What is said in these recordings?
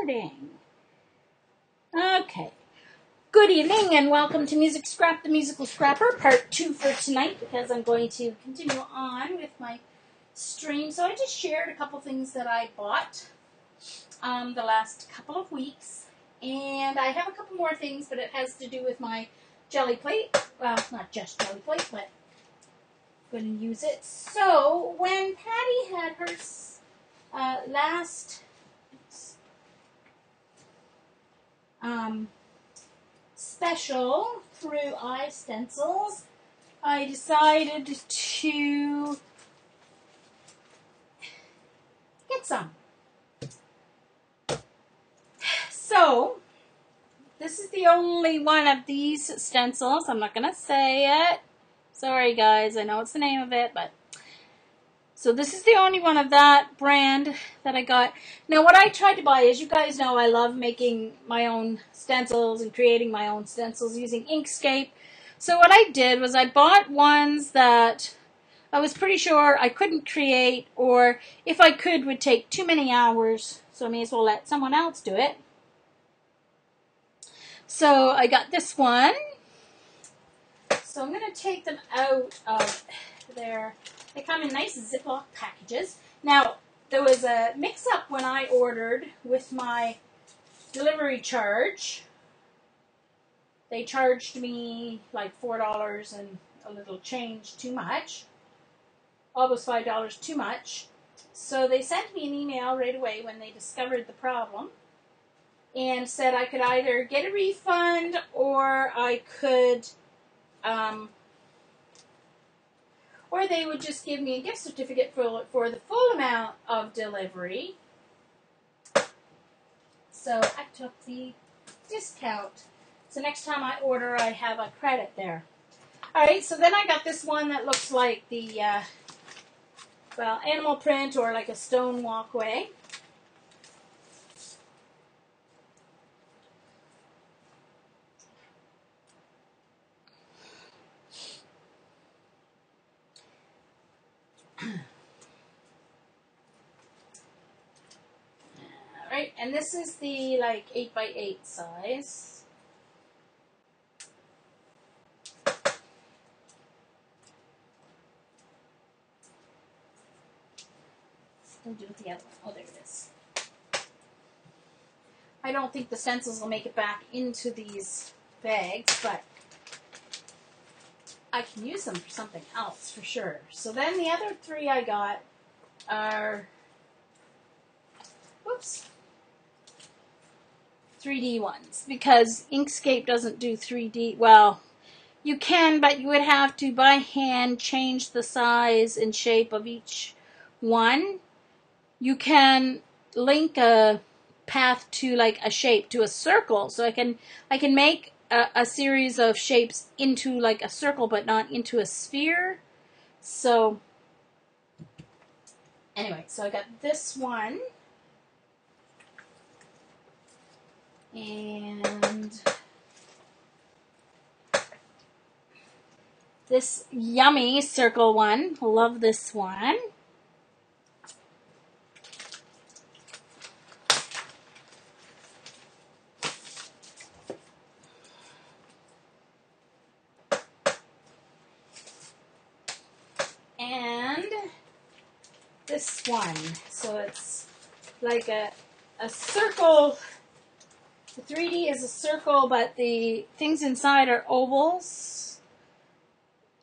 recording. Okay. Good evening and welcome to Music Scrap, the Musical Scrapper, part 2 for tonight, because I'm going to continue on with my stream. So I just shared a couple things that I bought the last couple of weeks. And I have a couple more things, but it has to do with my jelly plate. Well, not just jelly plate, but I'm going to use it. So when Patty had her last special through iStencils, I decided to get some. So this is the only one of these stencils. I'm not going to say it. Sorry guys, I know it's the name of it, but so this is the only one of that brand that I got. Now what I tried to buy, as you guys know, I love making my own stencils and creating my own stencils using Inkscape. So what I did was I bought ones that I was pretty sure I couldn't create, or if I could, would take too many hours. So I may as well let someone else do it. So I got this one. So I'm going to take them out of their... They come in nice Ziploc packages. Now, there was a mix-up when I ordered with my delivery charge. They charged me like $4 and a little change too much. Almost $5 too much. So they sent me an email right away when they discovered the problem and said I could either get a refund or I could... or they would just give me a gift certificate for the full amount of delivery. So I took the discount. So next time I order, I have a credit there. Alright, so then I got this one that looks like the, well, animal print or like a stone walkway. Alright, and this is the like 8x8 size. I'll do the other one. Oh, there it is. I don't think the stencils will make it back into these bags, but I can use them for something else for sure. So then the other three I got are, whoops, 3D ones, because Inkscape doesn't do 3D. Well, you can, but you would have to by hand change the size and shape of each one. You can link a path to like a shape to a circle, so I can make a series of shapes into like a circle but not into a sphere. So anyway, so I got this one and this yummy circle one. Love this one. And this one. So it's like a circle. The 3D is a circle, but the things inside are ovals.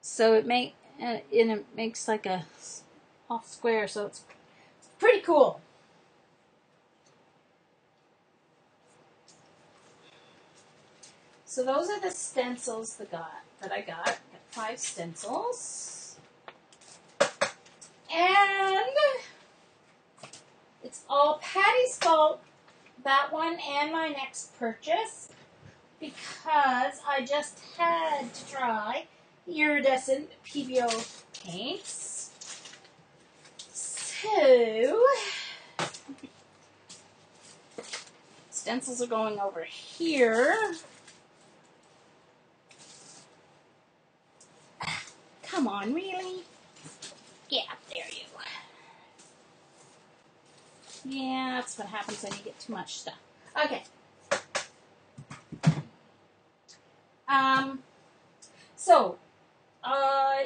So it makes like a half square. So it's pretty cool. So those are the stencils that I got. I got 5 stencils. And it's all Patty's fault, that one and my next purchase, because I just had to try iridescent Pebeo paints. So stencils are going over here. Come on, really? Get up there, you. Yeah, that's what happens when you get too much stuff. Okay. So,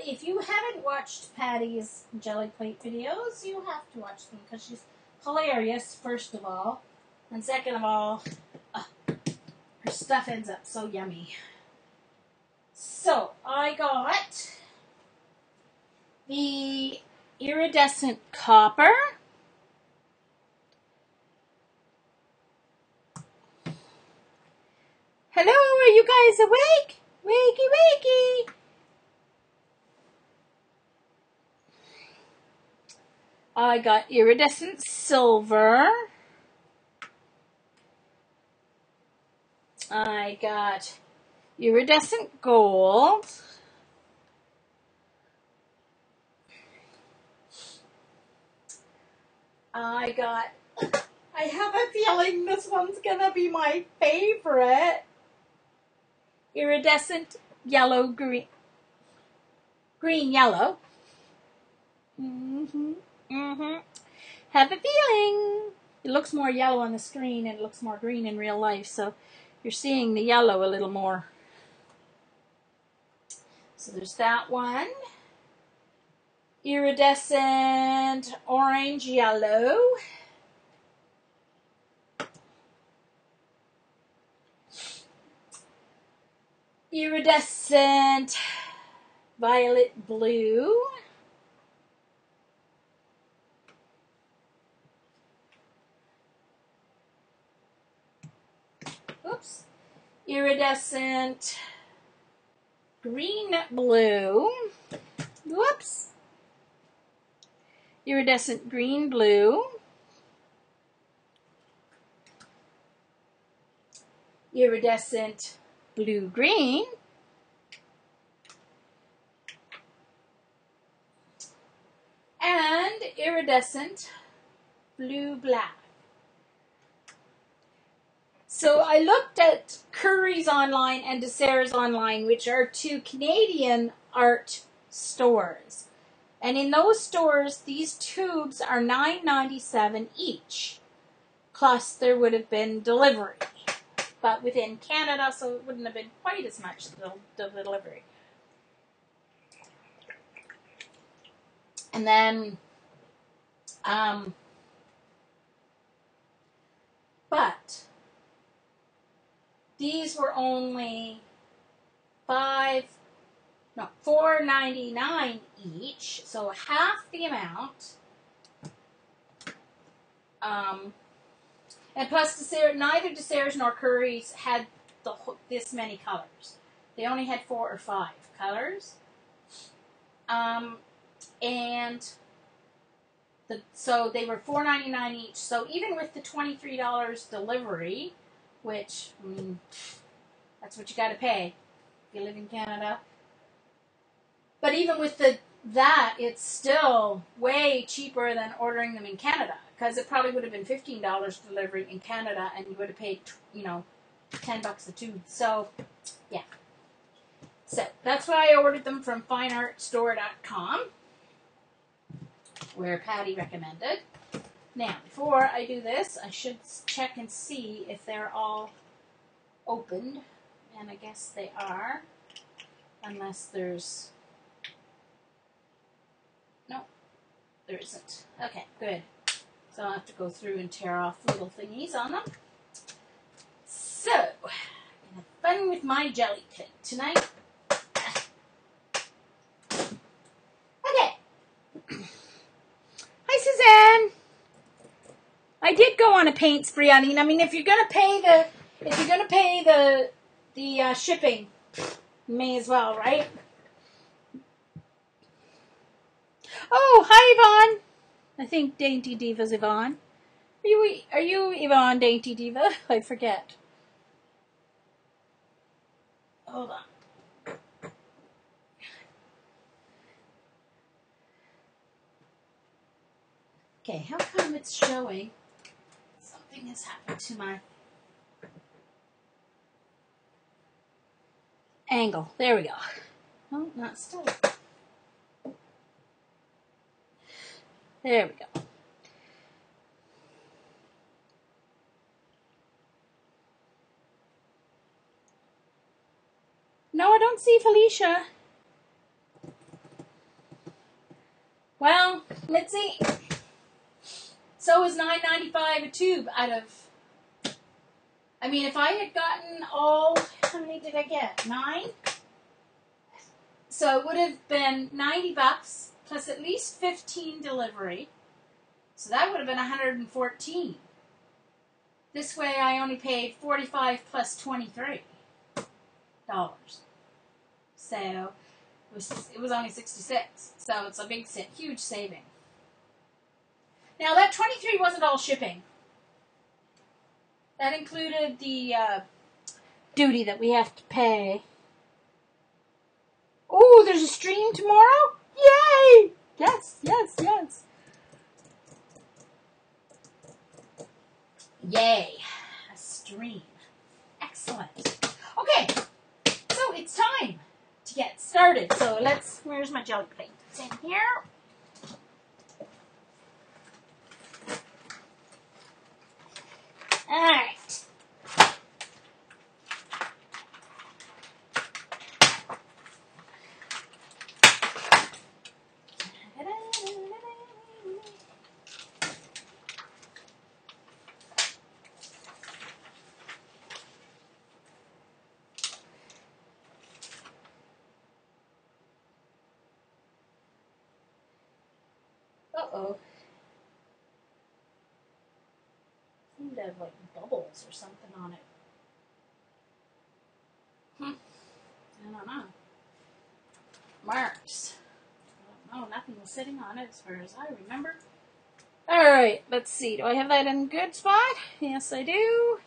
if you haven't watched Patty's jelly plate videos, you have to watch them because she's hilarious, first of all. And second of all, her stuff ends up so yummy. So, I got the iridescent copper. Hello, are you guys awake? Wakey, wakey. I got iridescent silver. I got iridescent gold. I have a feeling this one's gonna be my favorite. Iridescent yellow, green, yellow. Have a feeling. It looks more yellow on the screen and it looks more green in real life, so you're seeing the yellow a little more. So there's that one. Iridescent orange yellow. Iridescent violet blue. Oops. Iridescent green blue. Whoops. Iridescent green blue. Iridescent blue green. And iridescent blue black. So I looked at Curry's online and Dessert's online, which are two Canadian art stores. And in those stores, these tubes are $9.97 each. Plus there would have been delivery. But within Canada, so it wouldn't have been quite as much the delivery. And then, but these were only $4.99 each, so half the amount. And plus, neither Dessert's nor Curry's had this many colors. They only had 4 or 5 colors. So they were $4.99 each. So even with the $23 delivery, which, I mean, that's what you got to pay if you live in Canada. But even with that, it's still way cheaper than ordering them in Canada, because it probably would have been $15 delivery in Canada, and you would have paid, $10 a tube. So, yeah. So that's why I ordered them from fineartstore.com, where Patty recommended. Now, before I do this, I should check and see if they're all opened, and I guess they are, unless there's... No, there isn't. Okay, good. So I'll have to go through and tear off little thingies on them. So, I'm going to have fun with my jelly plate tonight. Okay. Hi, Suzanne. I did go on a paint spree. I mean, if you're gonna pay the shipping, you may as well, right? Oh, hi, Yvonne. I think Dainty Diva's Yvonne. Are you Yvonne Dainty Diva? I forget. Hold on. Okay, how come it's showing? Something has happened to my angle. There we go. Oh, not still. There we go. don't see Felicia. Well, let's see. So is $9.95 a tube out of... I mean, if I had gotten all... How many did I get? 9? So it would have been $90 plus at least 15 delivery. So that would have been $114. This way I only paid $45 plus $23. So it was only $66. So it's a big, huge saving. Now that $23 wasn't all shipping. That included the duty that we have to pay. Oh, there's a stream tomorrow? Yay! Yes, yes, yes. Yay. A stream. Excellent. Okay, so it's time to get started. So where's my jelly plate? It's in here. All right. Uh-oh. Seemed to have like bubbles or something on it. I don't know. Marks. I don't know. Nothing was sitting on it as far as I remember. Alright, let's see. Do I have that in a good spot? Yes, I do.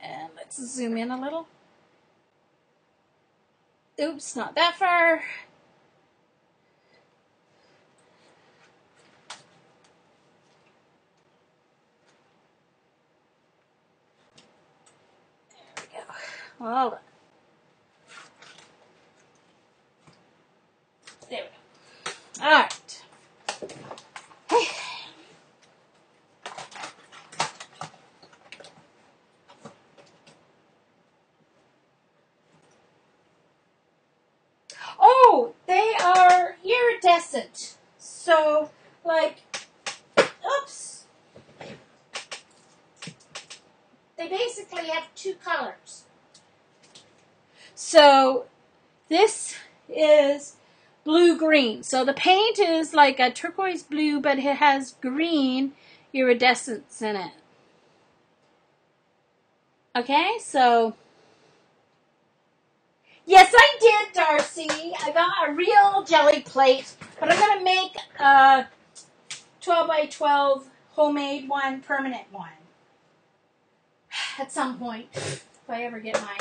And let's zoom in a little. Oops, not that far. There we go. Hold on. There we go. All right. Hey. Oh, they are iridescent. So, like, oops. They basically have 2 colors. So, this is blue-green. So the paint is like a turquoise blue, but it has green iridescence in it. Okay, so... Yes, I did, Darcy. I got a real jelly plate, but I'm going to make a 12 by 12 homemade one, permanent one. At some point, if I ever get my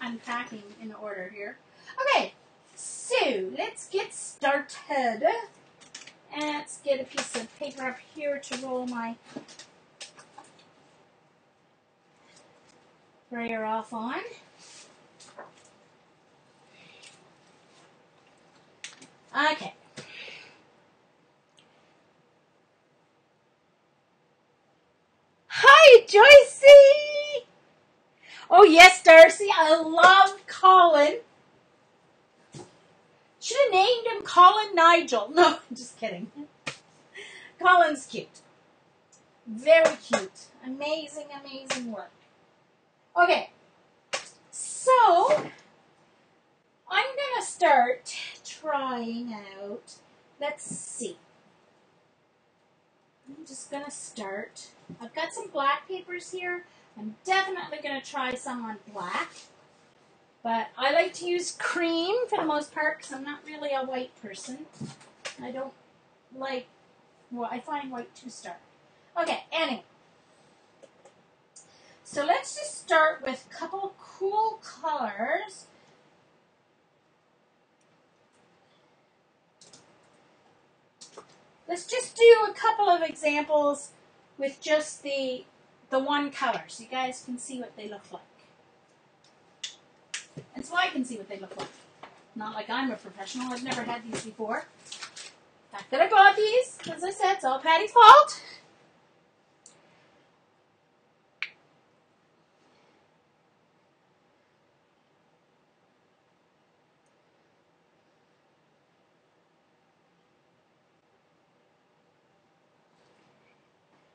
unpacking in order here. Okay, so let's get started. And let's get a piece of paper up here to roll my brayer off on. Okay. Hi, Joycey! Oh, yes, Darcy, I love Colin. Should have named him Colin Nigel. No, I'm just kidding. Colin's cute. Very cute. Amazing, amazing work. Okay, so I'm going to start trying out, let's see. I'm just going to start. I've got some black papers here. I'm definitely going to try some on black. But I like to use cream for the most part because I'm not really a white person. I don't like, well, I find white too stark. Okay, anyway. So let's just start with a couple of cool colors. Let's just do a couple of examples with just the one color so you guys can see what they look like. And so I can see what they look like. Not like I'm a professional. I've never had these before. The fact that I bought these, as I said, it's all Patty's fault.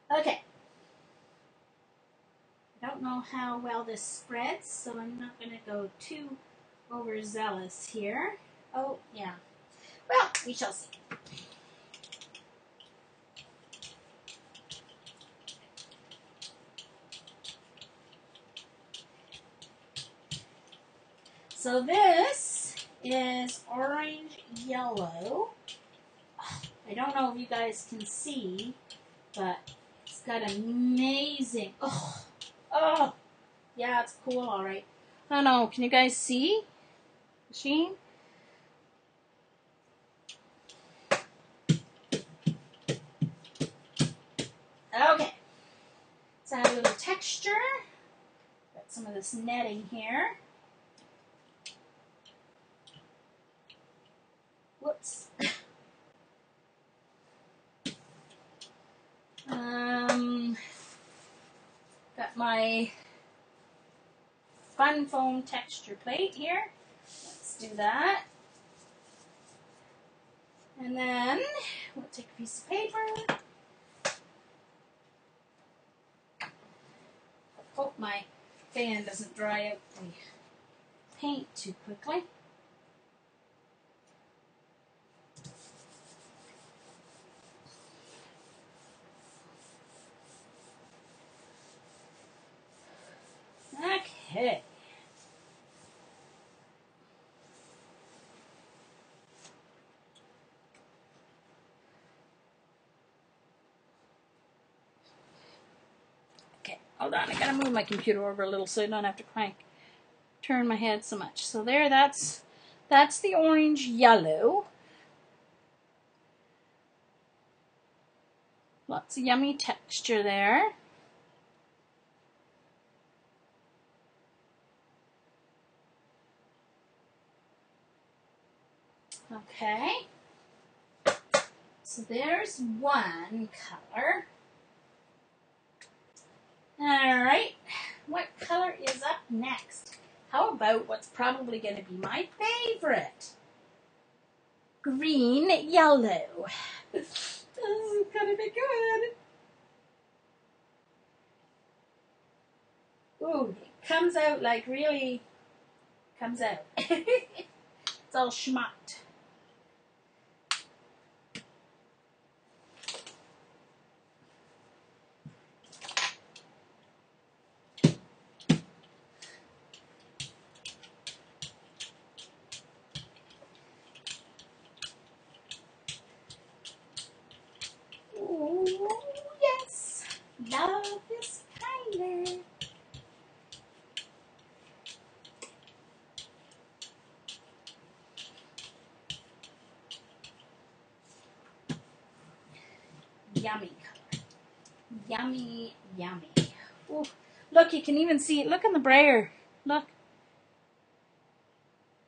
Okay. I don't know how well this spreads, so I'm not going to go too overzealous here. Oh, yeah. Well, we shall see. So this is orange yellow. I don't know if you guys can see, but it's got amazing, oh, yeah, it's cool, all right. I don't know, can you guys see the sheen? Okay, let's add a little texture. Got some of this netting here. Whoops. Got my fun foam texture plate here. Let's do that. And then we'll take a piece of paper. Hope my fan doesn't dry out the paint too quickly. Okay. Okay, hold on. I gotta move my computer over a little so I don't have to turn my head so much. So there, that's the orange yellow. Lots of yummy texture there. Okay. So there's one color. All right. What color is up next? How about what's probably going to be my favorite? Green yellow. This is going to be good. Ooh, it comes out like really comes out. It's all schmucked. Ooh, yes. Love is kinder. Yummy color. Yummy, yummy. Ooh, look, you can even see it. Look on the brayer. Look.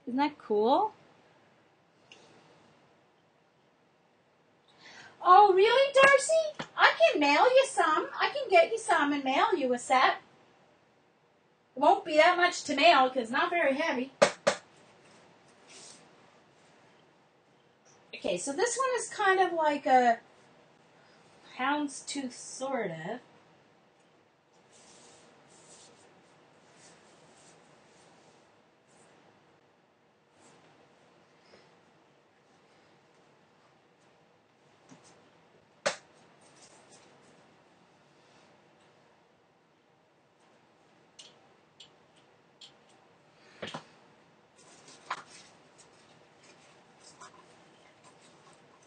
Isn't that cool? Oh, really, Darcy? I can mail you some. I can get you some and mail you a set. It won't be that much to mail because it's not very heavy. Okay, so this one is kind of like a houndstooth, sort of.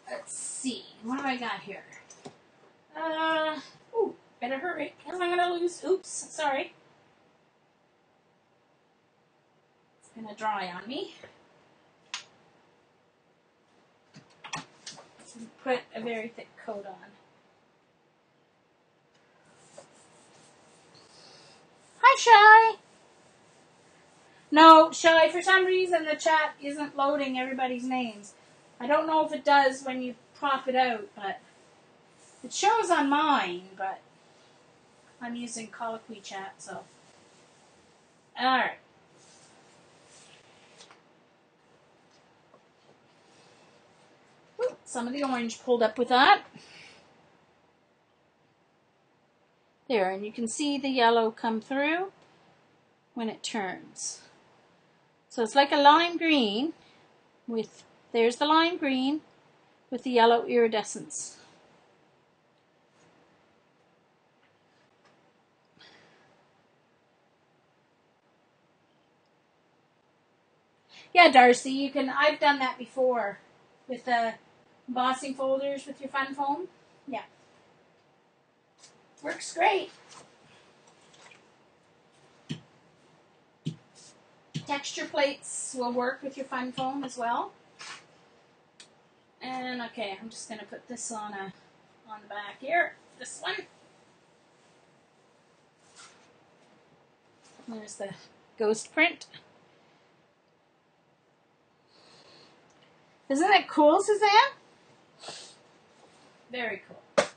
Let's see, what do I got here? Ooh, better hurry, because I'm going to lose, oops, sorry. It's going to dry on me. Put a very thick coat on. Hi, Shy. No, Shy, for some reason the chat isn't loading everybody's names. I don't know if it does when you crop it out, but it shows on mine, but I'm using Colloquy Chat, so. Alright. Some of the orange pulled up with that. There, and you can see the yellow come through when it turns. So it's like a lime green with, there's the lime green with the yellow iridescence. Yeah, Darcy, you can, I've done that before with the embossing folders with your fun foam. Yeah. Works great. Texture plates will work with your fun foam as well. And okay, I'm just gonna put this on the back here. This one. There's the ghost print. Isn't it cool, Suzanne? Very cool.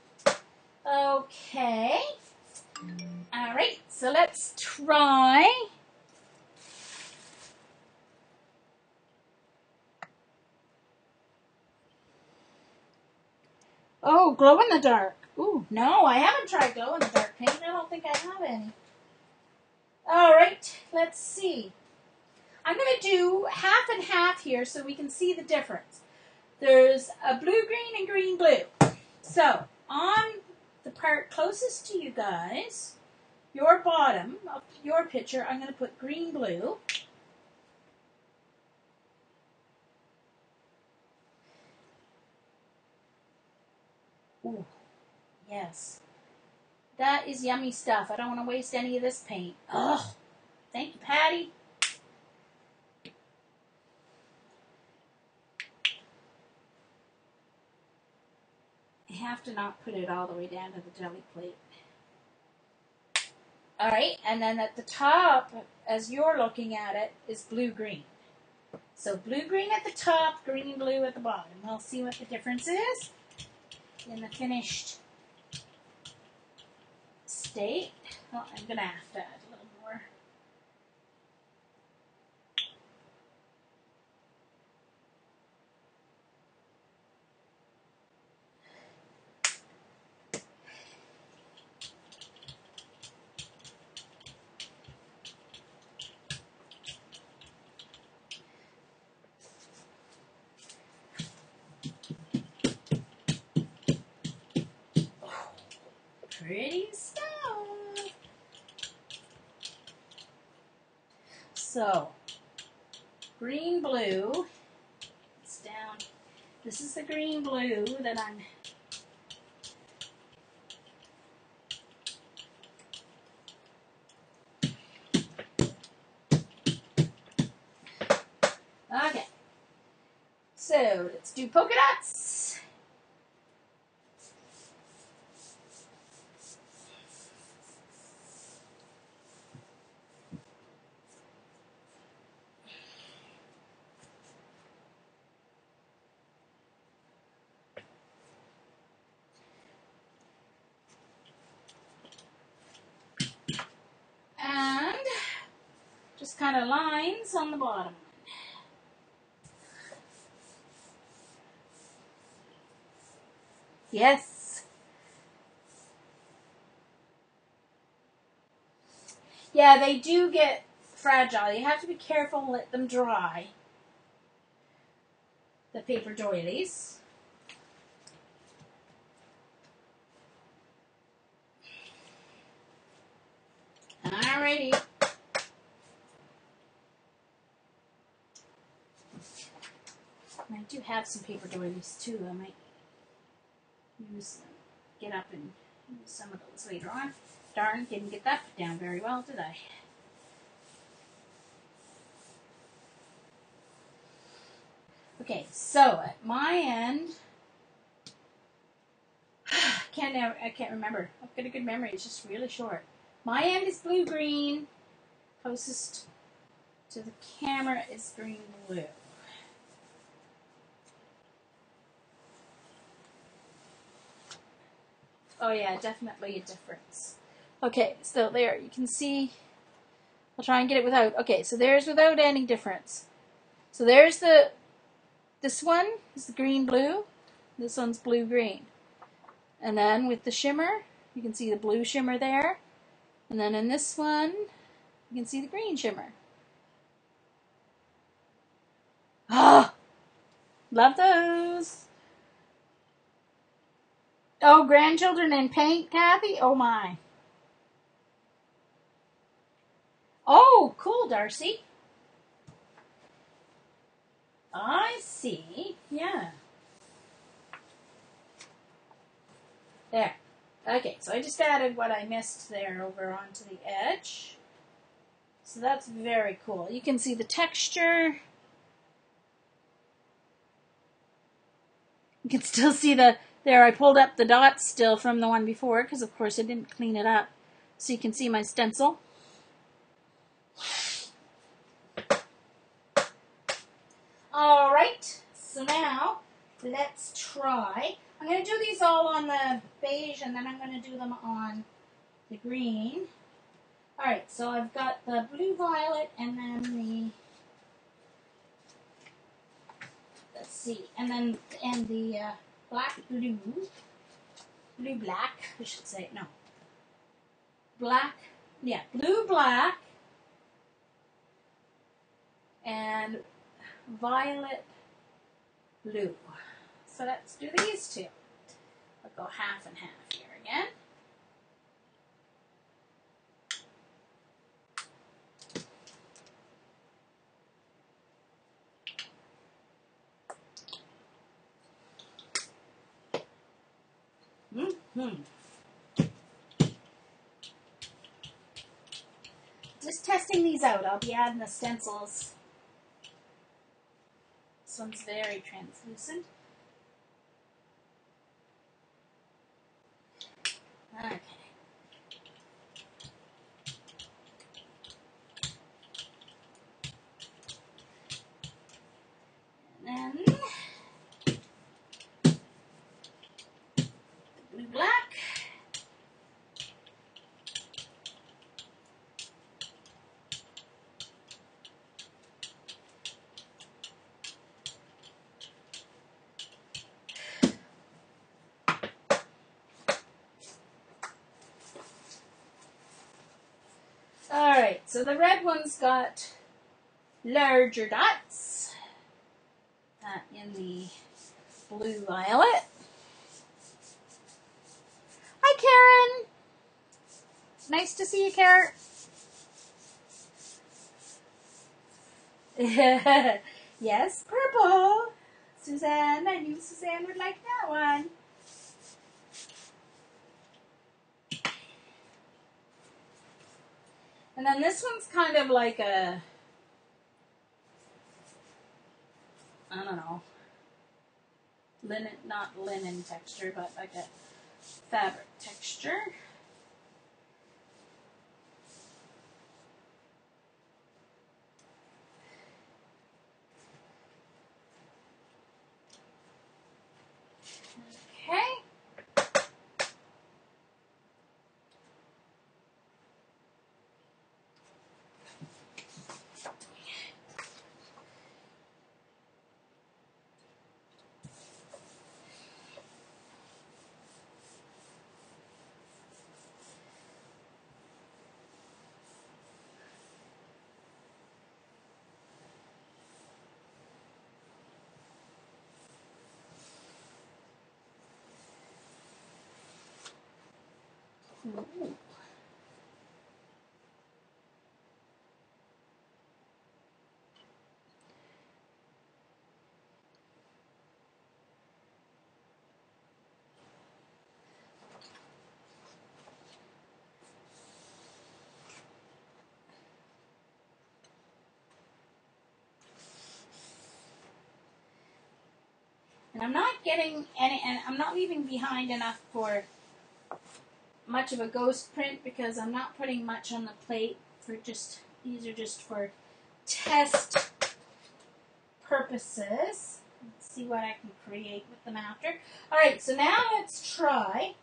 Okay. All right, so let's try. Oh, glow in the dark. Ooh, no, I haven't tried glow in the dark paint. I don't think I have any. All right, let's see. I'm going to do half and half here so we can see the difference. There's a blue-green and green-blue. So, on the part closest to you guys, your bottom of your picture, I'm going to put green-blue. Ooh, yes. That is yummy stuff. I don't want to waste any of this paint. Oh, thank you, Patty. I have to not put it all the way down to the jelly plate. All right, and then at the top, as you're looking at it, is blue-green. So blue-green at the top, green-blue at the bottom. We'll see what the difference is in the finished state. Oh, I'm going to have to add a little more. Pretty stuff. So, green blue. It's down. This is the green blue that I'm. Okay. So let's do polka dots. And just kind of lines on the bottom. Yes. Yeah, they do get fragile. You have to be careful and let them dry. The paper doilies. Alrighty. I do have some paper doilies too. I might use them. Get up and use some of those later on. Darn, didn't get that put down very well, did I? Okay, so at my end, I can't remember. I've got a good memory. It's just really short. My end is blue-green. Closest to the camera is green-blue. Oh yeah, definitely a difference. Okay, so there, you can see, I'll try and get it without, okay, so there's without any difference. So there's this one is the green-blue, this one's blue-green. And then with the shimmer, you can see the blue shimmer there. And then in this one, you can see the green shimmer. Ah, love those. Oh, grandchildren in paint, Kathy? Oh my. Oh, cool, Darcy. I see. Yeah. There. Okay, so I just added what I missed there over onto the edge. So that's very cool. You can see the texture. You can still see there I pulled up the dots still from the one before because of course I didn't clean it up. So you can see my stencil. Alright, so now let's try. I'm going to do these all on the beige and then I'm going to do them on the green. Alright, so I've got the blue violet and then the, let's see, and the black blue, blue black, I should say, no. Black, yeah, blue black and violet blue. So let's do these two. I'll go half and half here again. Just testing these out. I'll be adding the stencils. This one's very translucent. Okay. And then the blue black. Alright, so the red one's got larger dots in the blue violet. Hi, Karen. Nice to see you, Karen. Yes, purple. Suzanne, I knew Suzanne would like that one. And then this one's kind of like a, I don't know, linen, not linen texture, but like a fabric texture. Okay. Ooh. And I'm not getting any, and I'm not leaving behind enough for much of a ghost print because I'm not putting much on the plate for just, these are just for test purposes. Let's see what I can create with them after. Alright, so now let's try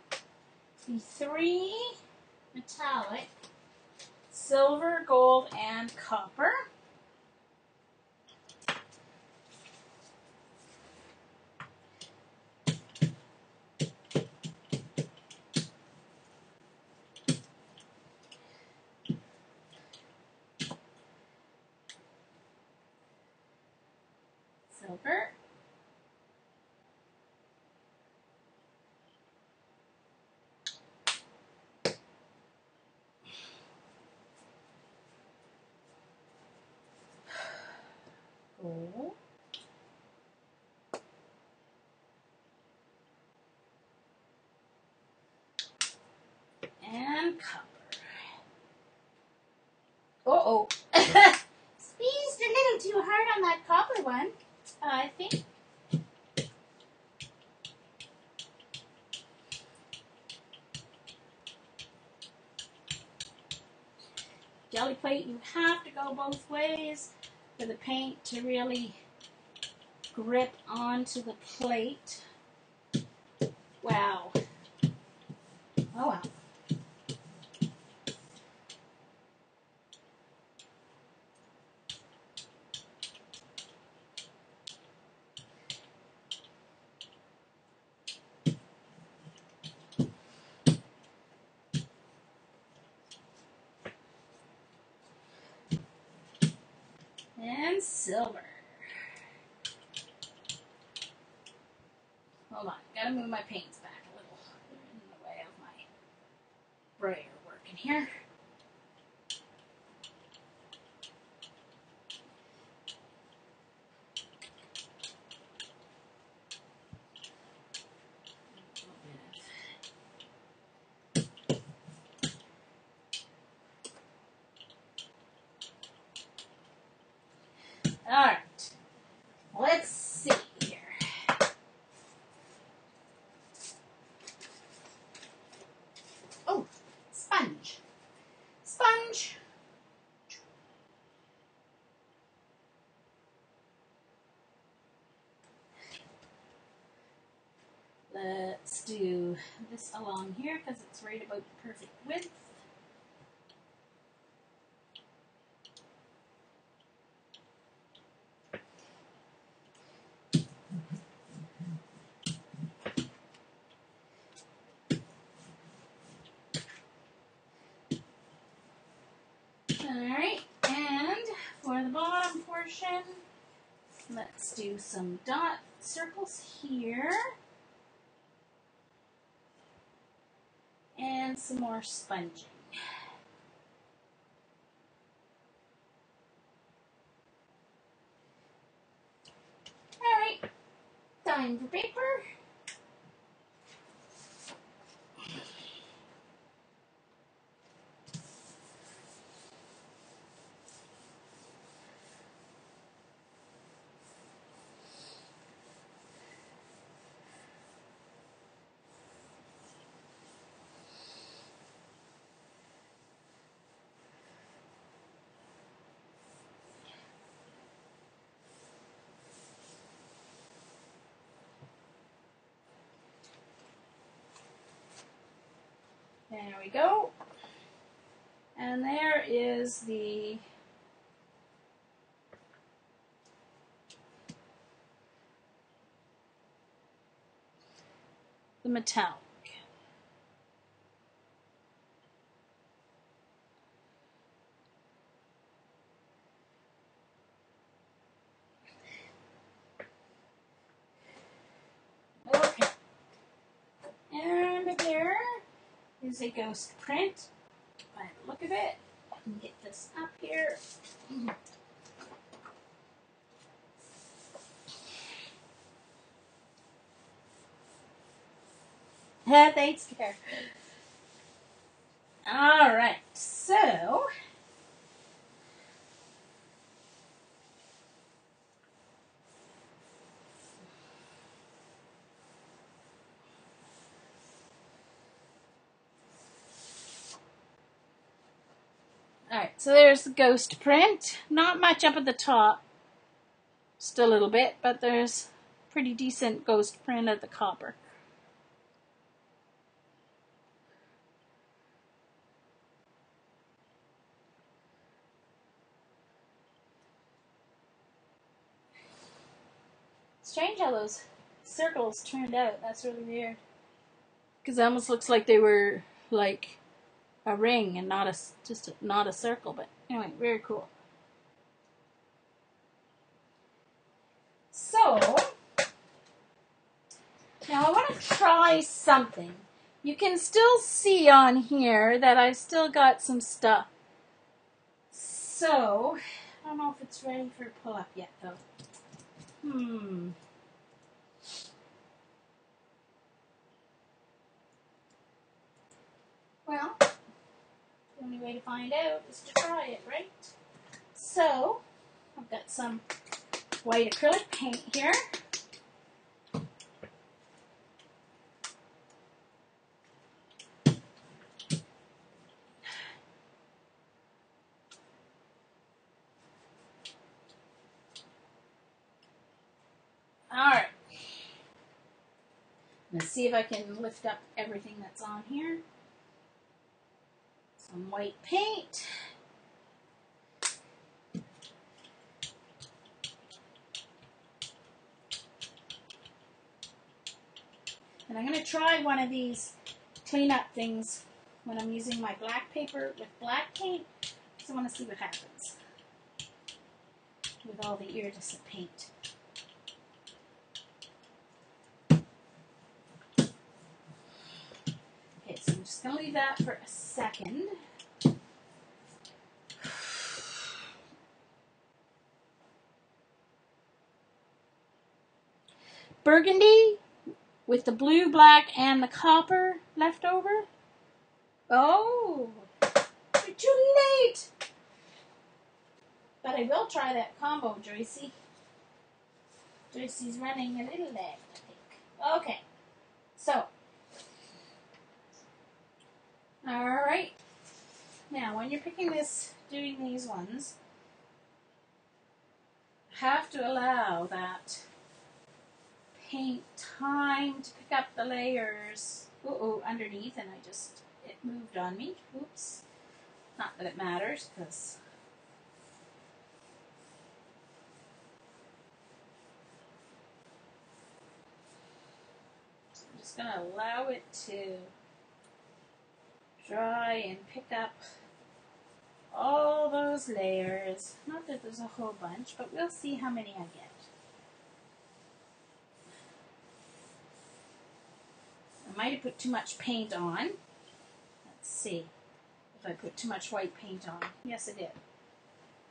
the 3 metallic, silver, gold, and copper. Silver. Gold. And copper. Uh-oh. Squeezed a little too hard on that copper one, I think. Jelly plate, you have to go both ways for the paint to really grip onto the plate. Wow. Oh wow. And silver. Hold on, gotta move my paints back a little. They're in the way of my brayer working here. All right, let's see here. Oh, sponge. Sponge. Let's do this along here because it's right about the perfect width. Alright, and for the bottom portion, let's do some dot circles here. And some more sponging. Alright, time for paper. There we go. And there is the metallic. Okay. And there is a ghost print. By the look of it, I can get this up here. Thanks, Care. All right, so there's the ghost print. Not much up at the top, just a little bit, but there's pretty decent ghost print at the copper. strange how those circles turned out. That's really weird. Because it almost looks like they were like a ring and not not a circle. But anyway, very cool. So now I want to try something. You can still see on here that I've still got some stuff. So I don't know if it's ready for pull up yet though. Well, the only way to find out is to try it, right? So, I've got some white acrylic paint here. Alright. Let's see if I can lift up everything that's on here. Some white paint. And I'm going to try one of these cleanup things when I'm using my black paper with black paint. So I want to see what happens with all the iridescent paint. Okay, so I'm just going to leave that for a second. Burgundy with the blue, black, and the copper left over. Oh, you're too late. But I will try that combo, Joycey. Joycey's running a little late, I think. Okay, so. Alright. Now, when you're picking this, doing these ones, have to allow that paint time to pick up the layers. Underneath, and it moved on me. Oops. Not that it matters, because I'm just going to allow it to dry and pick up all those layers. Not that there's a whole bunch, but we'll see how many I get. I might have put too much paint on. Let's see if I put too much white paint on. Yes, I did.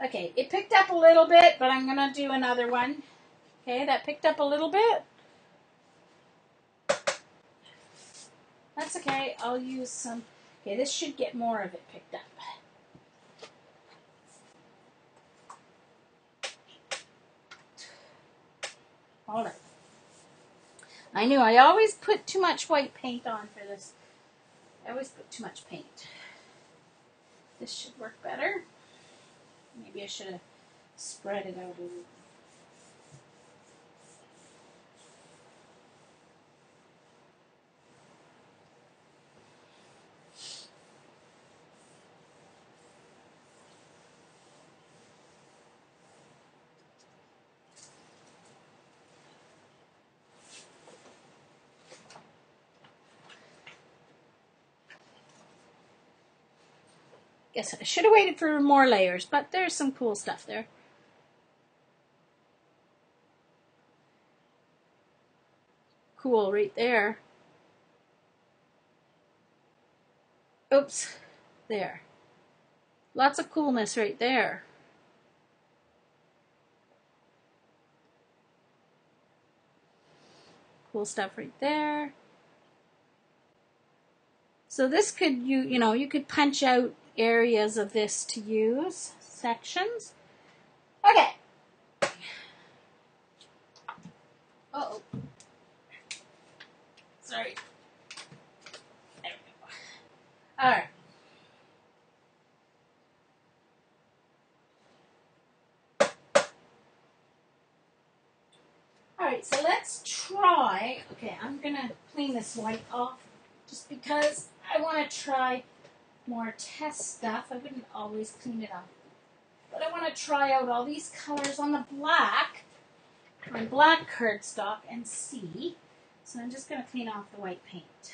Okay, it picked up a little bit, but I'm going to do another one. Okay, that picked up a little bit. That's okay. I'll use some. Okay, this should get more of it picked up. All right. I knew I always put too much white paint on for this. I always put too much paint. This should work better. Maybe I should have spread it out a little. Guess I should have waited for more layers, but there's some cool stuff there. Cool right there. Oops, there. Lots of coolness right there. Cool stuff right there. So this could, you could punch out areas of this to use, sections. Okay. Uh-oh. Sorry. There we go. All right. All right, so let's try. Okay, I'm going to clean this white off just because I want to try more test stuff. I wouldn't always clean it up. But I want to try out all these colors on the black on black cardstock and see. So I'm just going to clean off the white paint.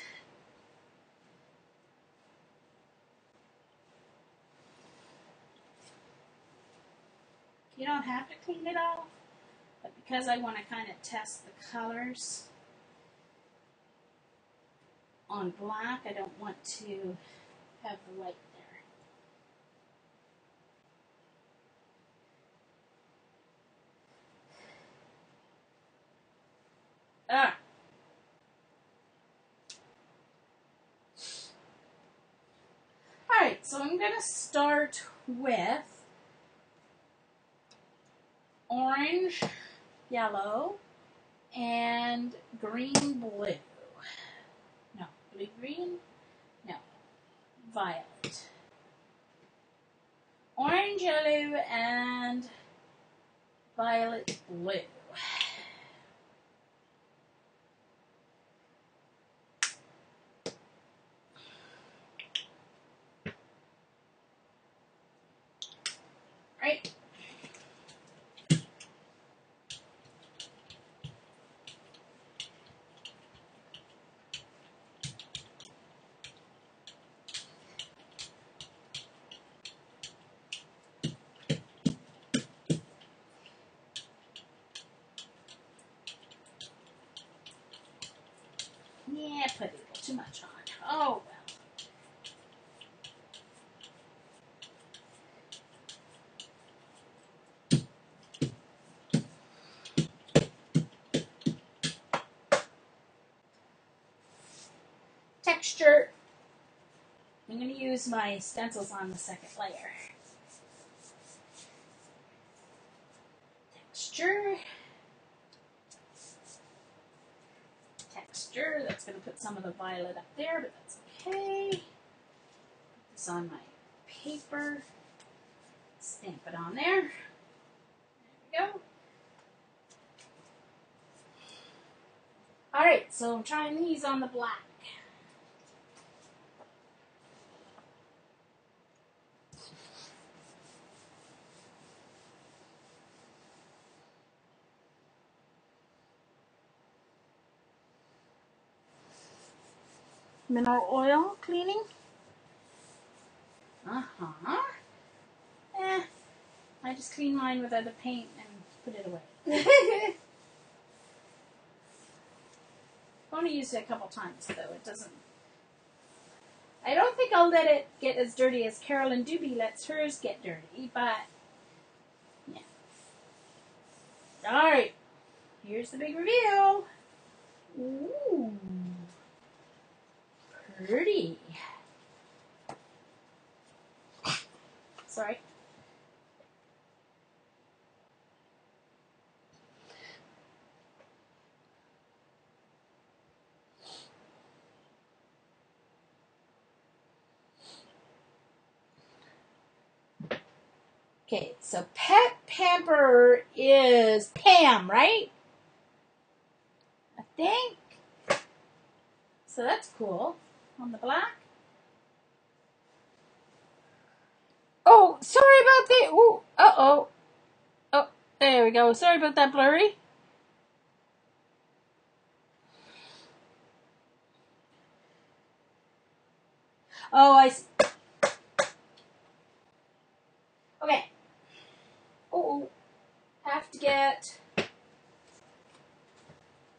You don't have to clean it off, but because I want to kind of test the colors on black, I don't want to have the white there. Ah. Alright, so I'm going to start with orange, yellow, and green, blue. No, blue, green? No, violet. Orange, yellow, and violet, blue. Right. Yeah, put a little too much on. Oh, texture. I'm going to use my stencils on the second layer. Texture. Texture. That's going to put some of the violet up there, but that's okay. Put this on my paper. Stamp it on there. There we go. Alright, so I'm trying these on the black. Mineral oil cleaning. I just clean mine with other paint and put it away. I've only used it a couple times, though. It doesn't... I don't think I'll let it get as dirty as Carolyn Doobie lets hers get dirty, but... yeah. Alright. Here's the big reveal. Ooh. Pretty. Sorry. Okay, so Pet Pamper is Pam, right? I think. So that's cool. On the black. Oh, sorry about that. Ooh, uh-oh. Oh, there we go. Sorry about that blurry. Oh, I see. Okay. Oh, have to get...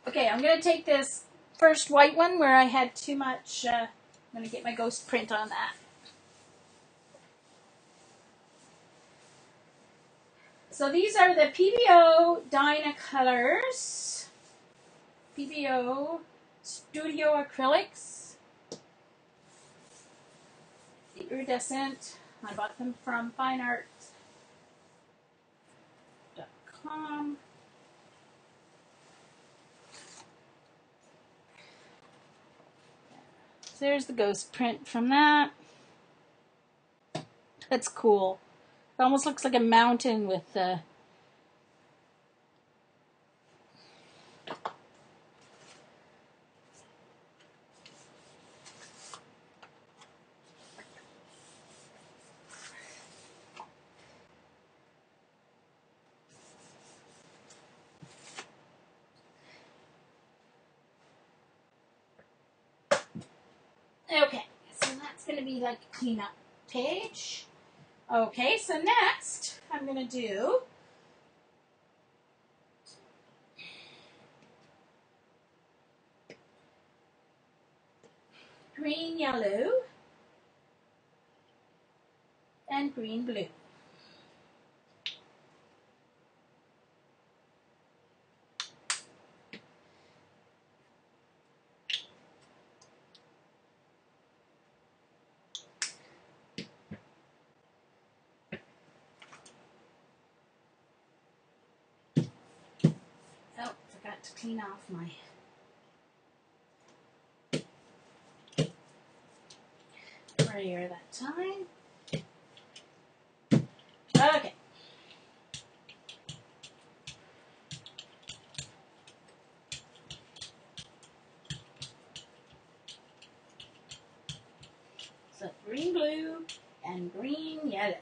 Okay, I'm going to take this first white one where I had too much... I'm going to get my ghost print on that. So these are the Pebeo Dynacolors. Pebeo Studio Acrylics. The Iridescent. I bought them from finearts.com. So there's the ghost print from that. That's cool. It almost looks like a mountain with the... Okay, so that's going to be like a cleanup page. Okay, so next I'm going to do green, yellow, and green, blue. Oh, forgot to clean off my sprayer that time. Okay. So green, blue, and green, yellow.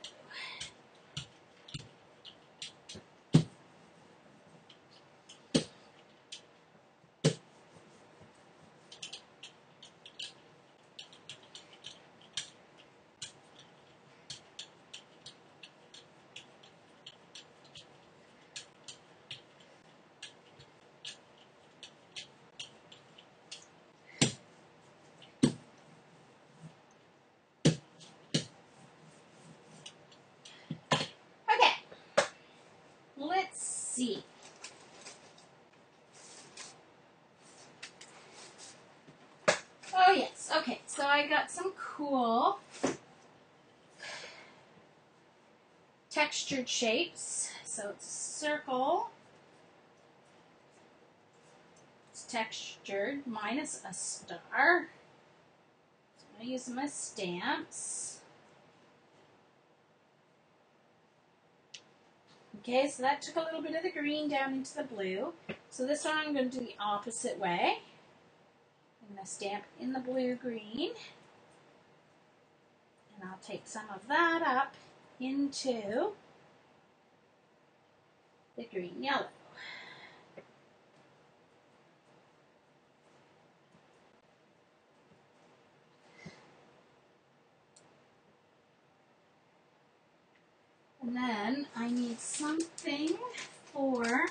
Okay. Let's see. Oh yes, okay, so I got some cool textured shapes. So it's a circle. It's textured minus a star. So I'm going to use my stamps. Okay, so that took a little bit of the green down into the blue. So this one I'm going to do the opposite way. I'm going to stamp in the blue-green. And I'll take some of that up into the green-yellow. And then I need something for,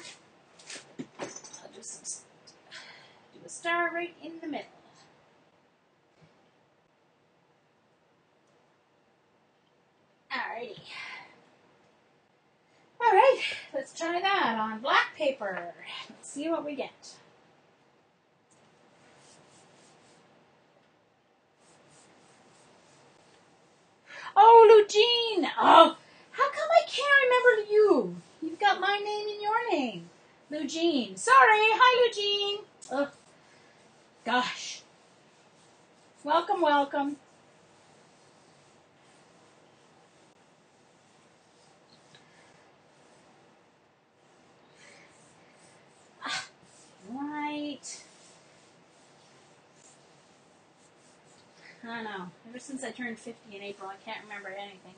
I'll just do a star right in the middle. Alrighty. Alright, let's try that on black paper. Let's see what we get. Oh, Lugene! Oh, how come I can't remember you? You've got my name in your name. Lugene. Sorry. Hi, Lugene. Oh, gosh. Welcome, welcome. Right. I don't know. Ever since I turned 50 in April, I can't remember anything.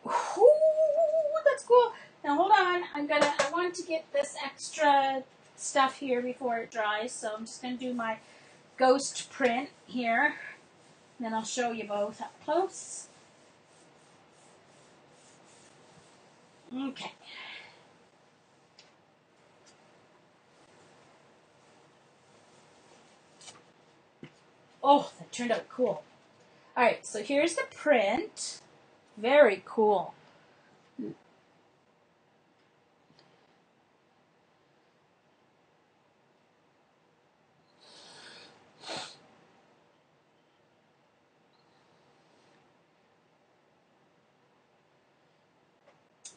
Ooh, that's cool. Now hold on. I want to get this extra stuff here before it dries, so I'm just gonna do my ghost print here. And then I'll show you both up close. Okay. Oh, that turned out cool. Alright, so here's the print. Very cool.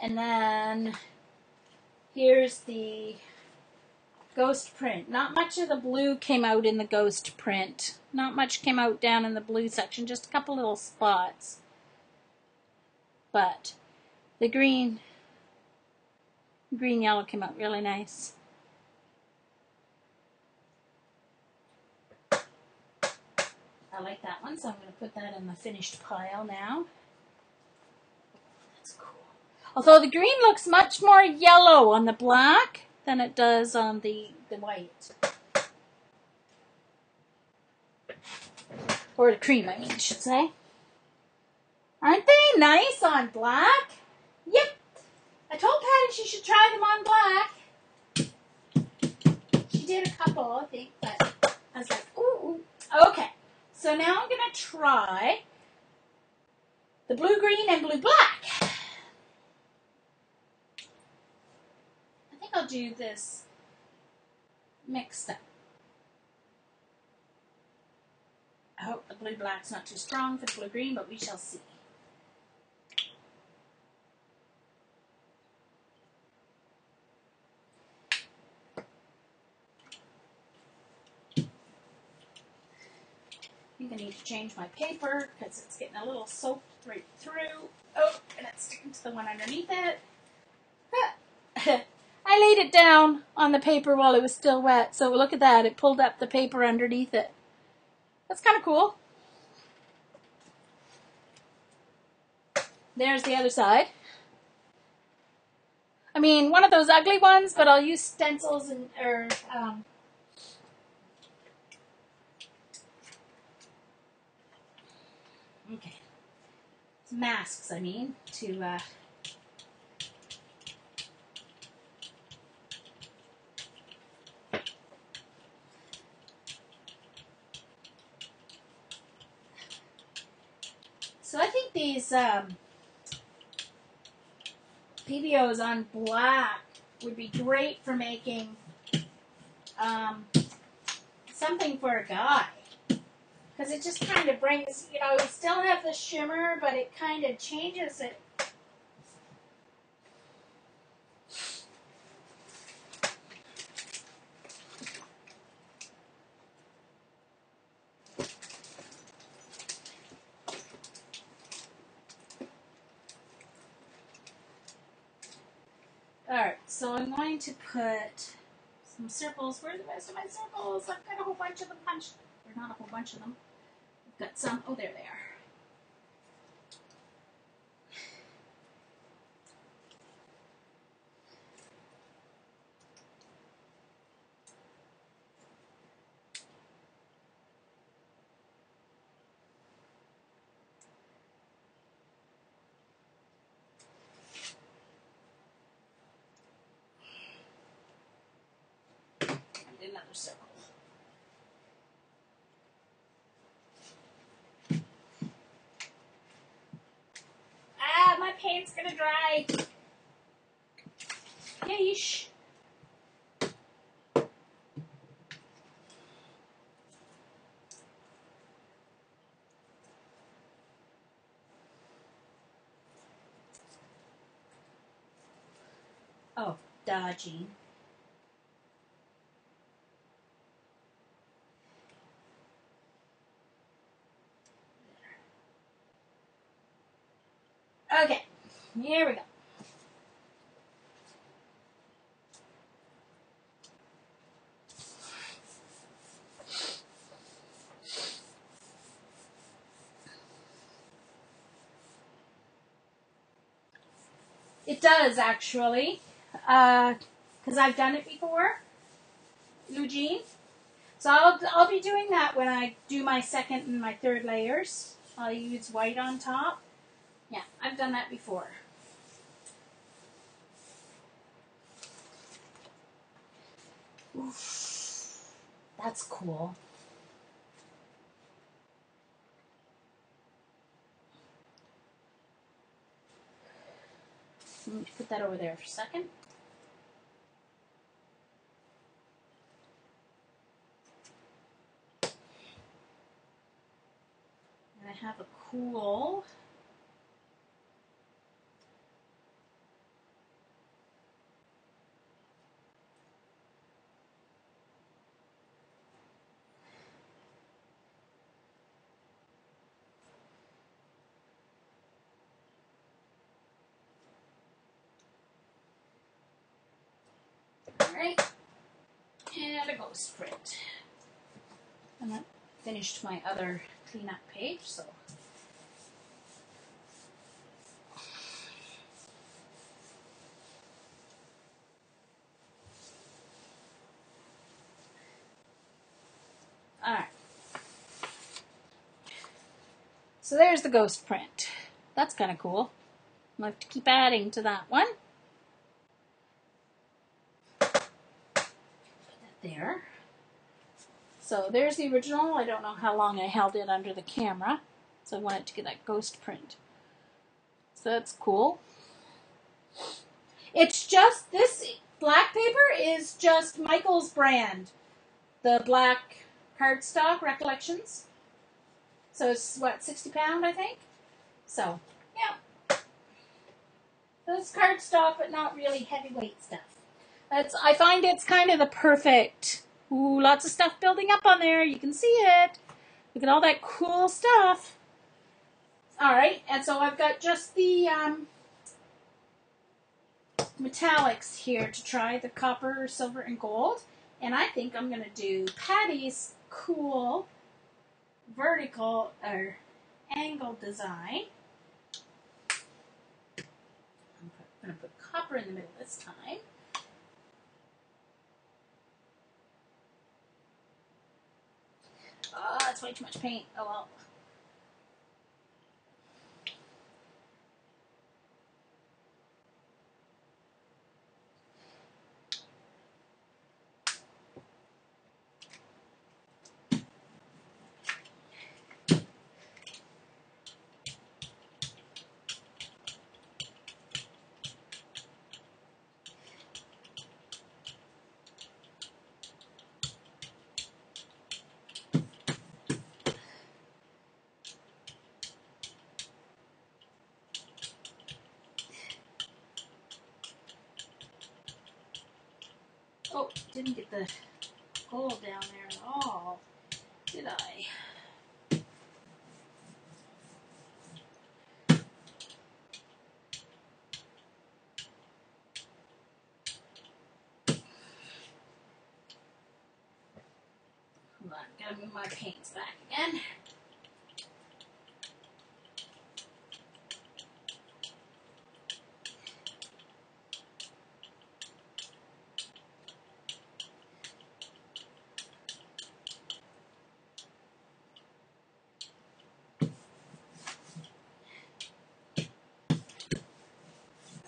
And then here's the ghost print. Not much of the blue came out in the ghost print. Not much came out down in the blue section, just a couple little spots. But the green yellow came out really nice. I like that one, so I'm going to put that in the finished pile now. That's cool. Although the green looks much more yellow on the black than it does on the white. Or the cream, I mean, I should say. Aren't they nice on black? Yep. I told Patty she should try them on black. She did a couple, I think, but I was like, ooh. Okay. So now I'm going to try the blue, green, and blue, black. I think I'll do this mixed up. I hope the blue, black's not too strong for the blue, green, but we shall see. I think I need to change my paper because it's getting a little soaked right through. Oh, and it's sticking to the one underneath it. I laid it down on the paper while it was still wet, so look at that. It pulled up the paper underneath it. That's kind of cool. There's the other side. I mean, one of those ugly ones, but I'll use stencils or okay, masks. I mean, to so I think these Pebeos on black would be great for making something for a guy. Because it just kind of brings, you know, we still have the shimmer, but it kind of changes it. Alright, so I'm going to put some circles. Where are the rest of my circles? I've got a whole bunch of them punched. Or not a whole bunch of them. I've got some. Oh, there they are. Another circle. Ah, my paint's gonna dry. Yeesh. Oh, dodging. Okay, here we go. It does, actually, because I've done it before, Eugene. So I'll be doing that when I do my second and my third layers. I'll use white on top. Yeah, I've done that before. Oof, that's cool. Let me put that over there for a second. And I have a cool Alright, and a ghost print. And I finished my other cleanup page, so. Alright. So there's the ghost print. That's kind of cool. I'll have to keep adding to that one. Put that there. So there's the original. I don't know how long I held it under the camera. So I wanted to get that ghost print. So that's cool. It's just, this black paper is just Michael's brand. The black cardstock Recollections. So it's, what, 60 pound, I think? So, yeah. So it's cardstock, but not really heavyweight stuff. I find it's kind of the perfect, ooh, lots of stuff building up on there. You can see it. Look at all that cool stuff. All right, and so I've got just the metallics here to try, the copper, silver, and gold. And I think I'm going to do Patty's cool vertical or angle design. I'm going to put copper in the middle this time. Oh, that's way too much paint. Oh well. Oh, didn't get the gold down there at all, did I? Hold on, gotta move my paints back again.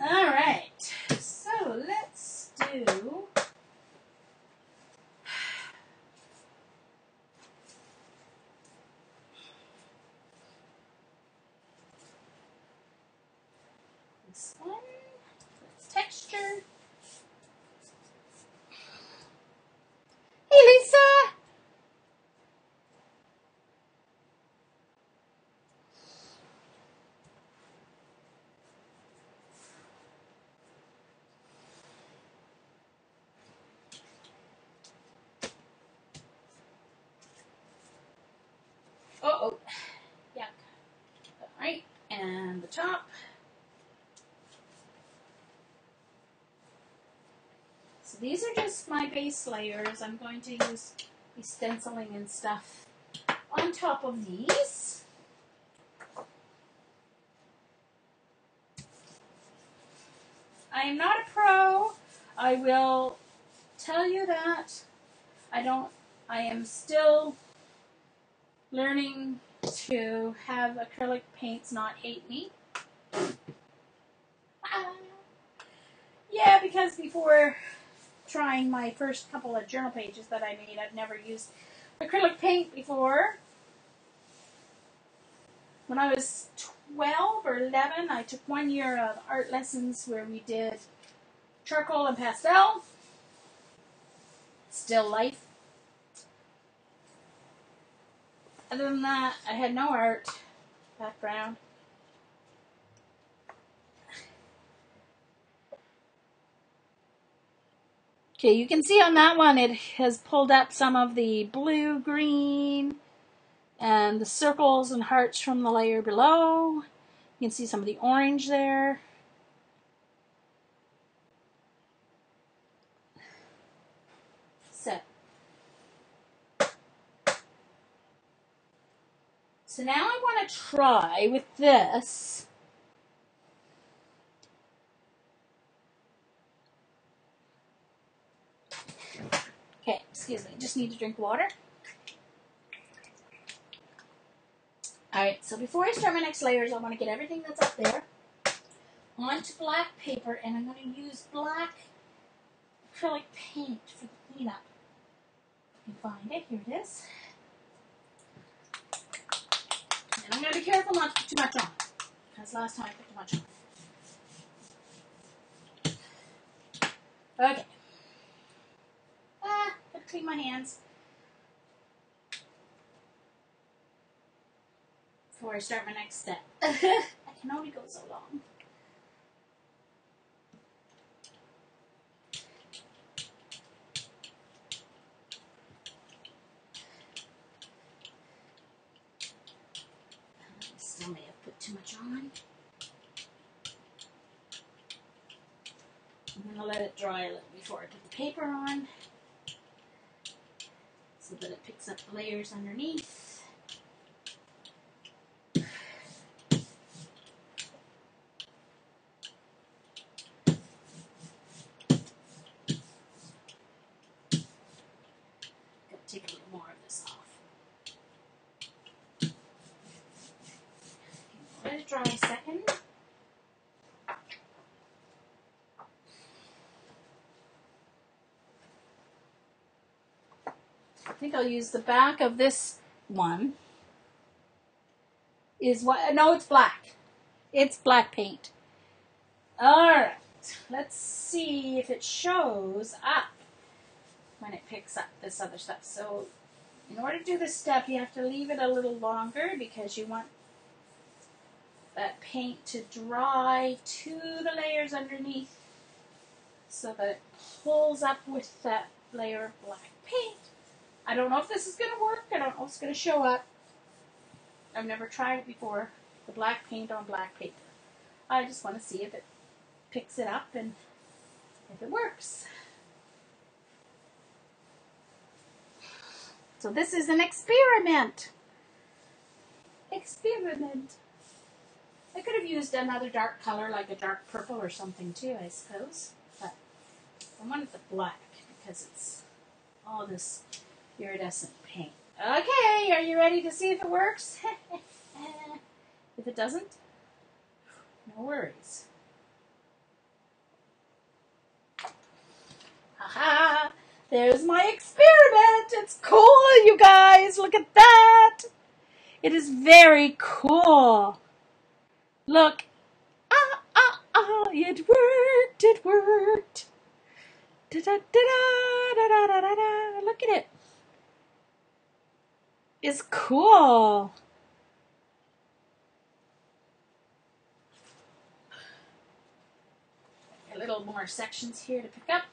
All right, so let's do this one. It's texture. Hey, Lisa. Uh-oh. Yuck. All right, and the top. So these are just my base layers. I'm going to use the stenciling and stuff on top of these. I am not a pro. I will tell you that. I am still learning to have acrylic paints not hate me. Yeah, because before trying my first couple of journal pages that I made, I've never used acrylic paint before. When I was 12 or 11, I took 1 year of art lessons where we did charcoal and pastel, still life. Other than that, I had no art background. Okay, you can see on that one it has pulled up some of the blue, green, and the circles and hearts from the layer below. You can see some of the orange there. So now I want to try with this. Okay, excuse me, just need to drink water. Alright, so before I start my next layers, I want to get everything that's up there onto black paper, and I'm going to use black acrylic paint for the cleanup. You can find it. Here it is. And I'm going to be careful not to put too much on, because last time I put too much on. Okay. Gotta clean my hands before I start my next step. I can only go so long. Still may have put too much on. I'm going to let it dry a little before I put the paper on, so that it picks up the layers underneath. Take a little more of this off. Let it dry a second. I think I'll use the back of this one. No, it's black. It's black paint. Alright, let's see if it shows up when it picks up this other stuff. So in order to do this step, you have to leave it a little longer because you want that paint to dry to the layers underneath so that it pulls up with that layer of black paint. I don't know if this is going to work. I don't know if it's going to show up. I've never tried it before, the black paint on black paper. I just want to see if it picks it up and if it works. So this is an experiment. Experiment. I could have used another dark color, like a dark purple or something too, I suppose. But I wanted the black because it's all this iridescent paint. Okay, are you ready to see if it works? If it doesn't, no worries. Haha! There's my experiment! It's cool, you guys! Look at that! It is very cool. Look. It worked! It worked! Da-da-da-da-da-da-da-da. Look at it. It's cool. A little more sections here to pick up.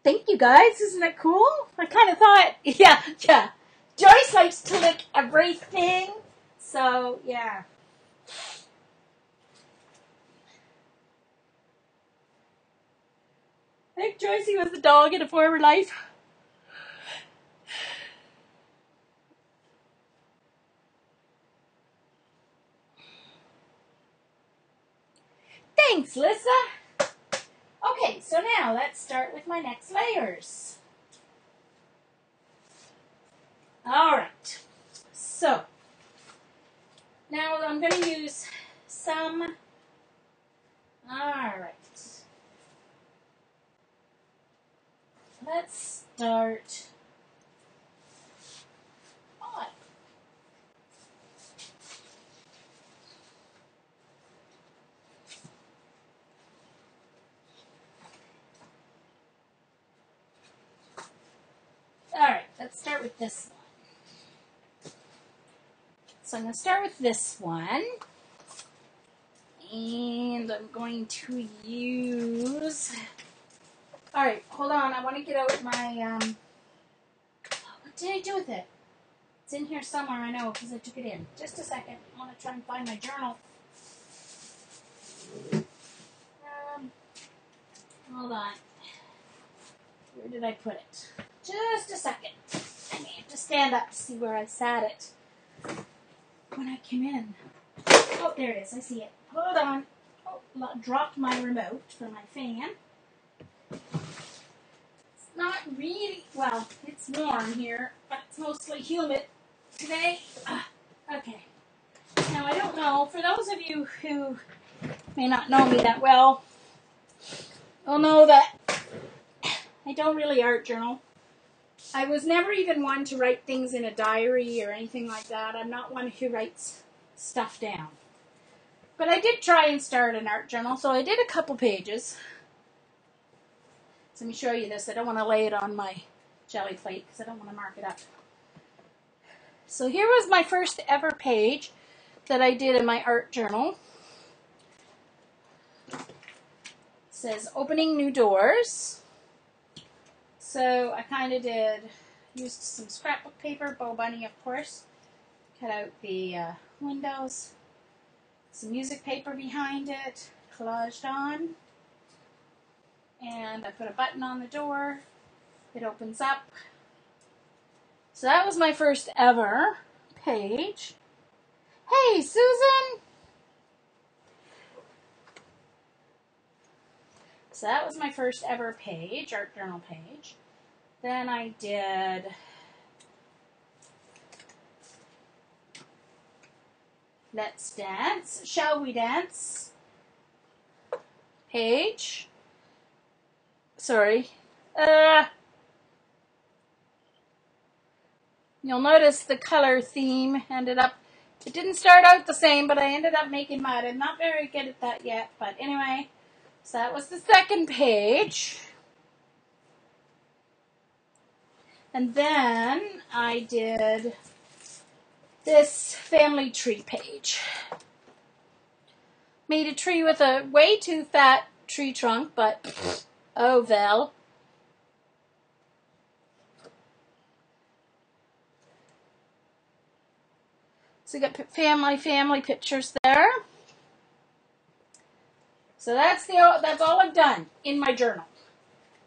Thank you guys, isn't that cool? I kind of thought, yeah. Joyce likes to lick everything, so yeah. I think Joycey was the dog in a former life. Thanks, Lissa. Okay, so now let's start with my next layers. Alright, so now I'm going to use some, alright, let's start on. Alright, let's start with this one. So I'm going to start with this one. And I'm going to use... Alright, hold on. I want to get out my... What did I do with it? It's in here somewhere, I know, because I took it in. Just a second. I want to try and find my journal. Hold on. Where did I put it? Just a second. I may have to stand up to see where I sat it when I came in. Oh, there it is. I see it. Hold on. Oh, dropped my remote for my fan. It's not really, well, it's warm here, but it's mostly humid today. Okay. Now, I don't know, for those of you who may not know me that well, will know that I don't really art journal. I was never even one to write things in a diary or anything like that. I'm not one who writes stuff down. But I did try and start an art journal, so I did a couple pages. So let me show you this. I don't want to lay it on my jelly plate because I don't want to mark it up. So here was my first ever page that I did in my art journal. It says opening new doors. So I kind of used some scrapbook paper, Bow Bunny of course, cut out the windows, some music paper behind it, collaged on, and I put a button on the door. It opens up. So that was my first ever page. Hey, Susan! So that was my first ever page, art journal page. Then I did Let's Dance, Shall We Dance page. Sorry. You'll notice the color theme ended up, it didn't start out the same, but I ended up making mud. I'm not very good at that yet, but anyway. So that was the second page. And then I did this family tree page. Made a tree with a way too fat tree trunk, but oh well. So you got family pictures there. So that's all I've done in my journal.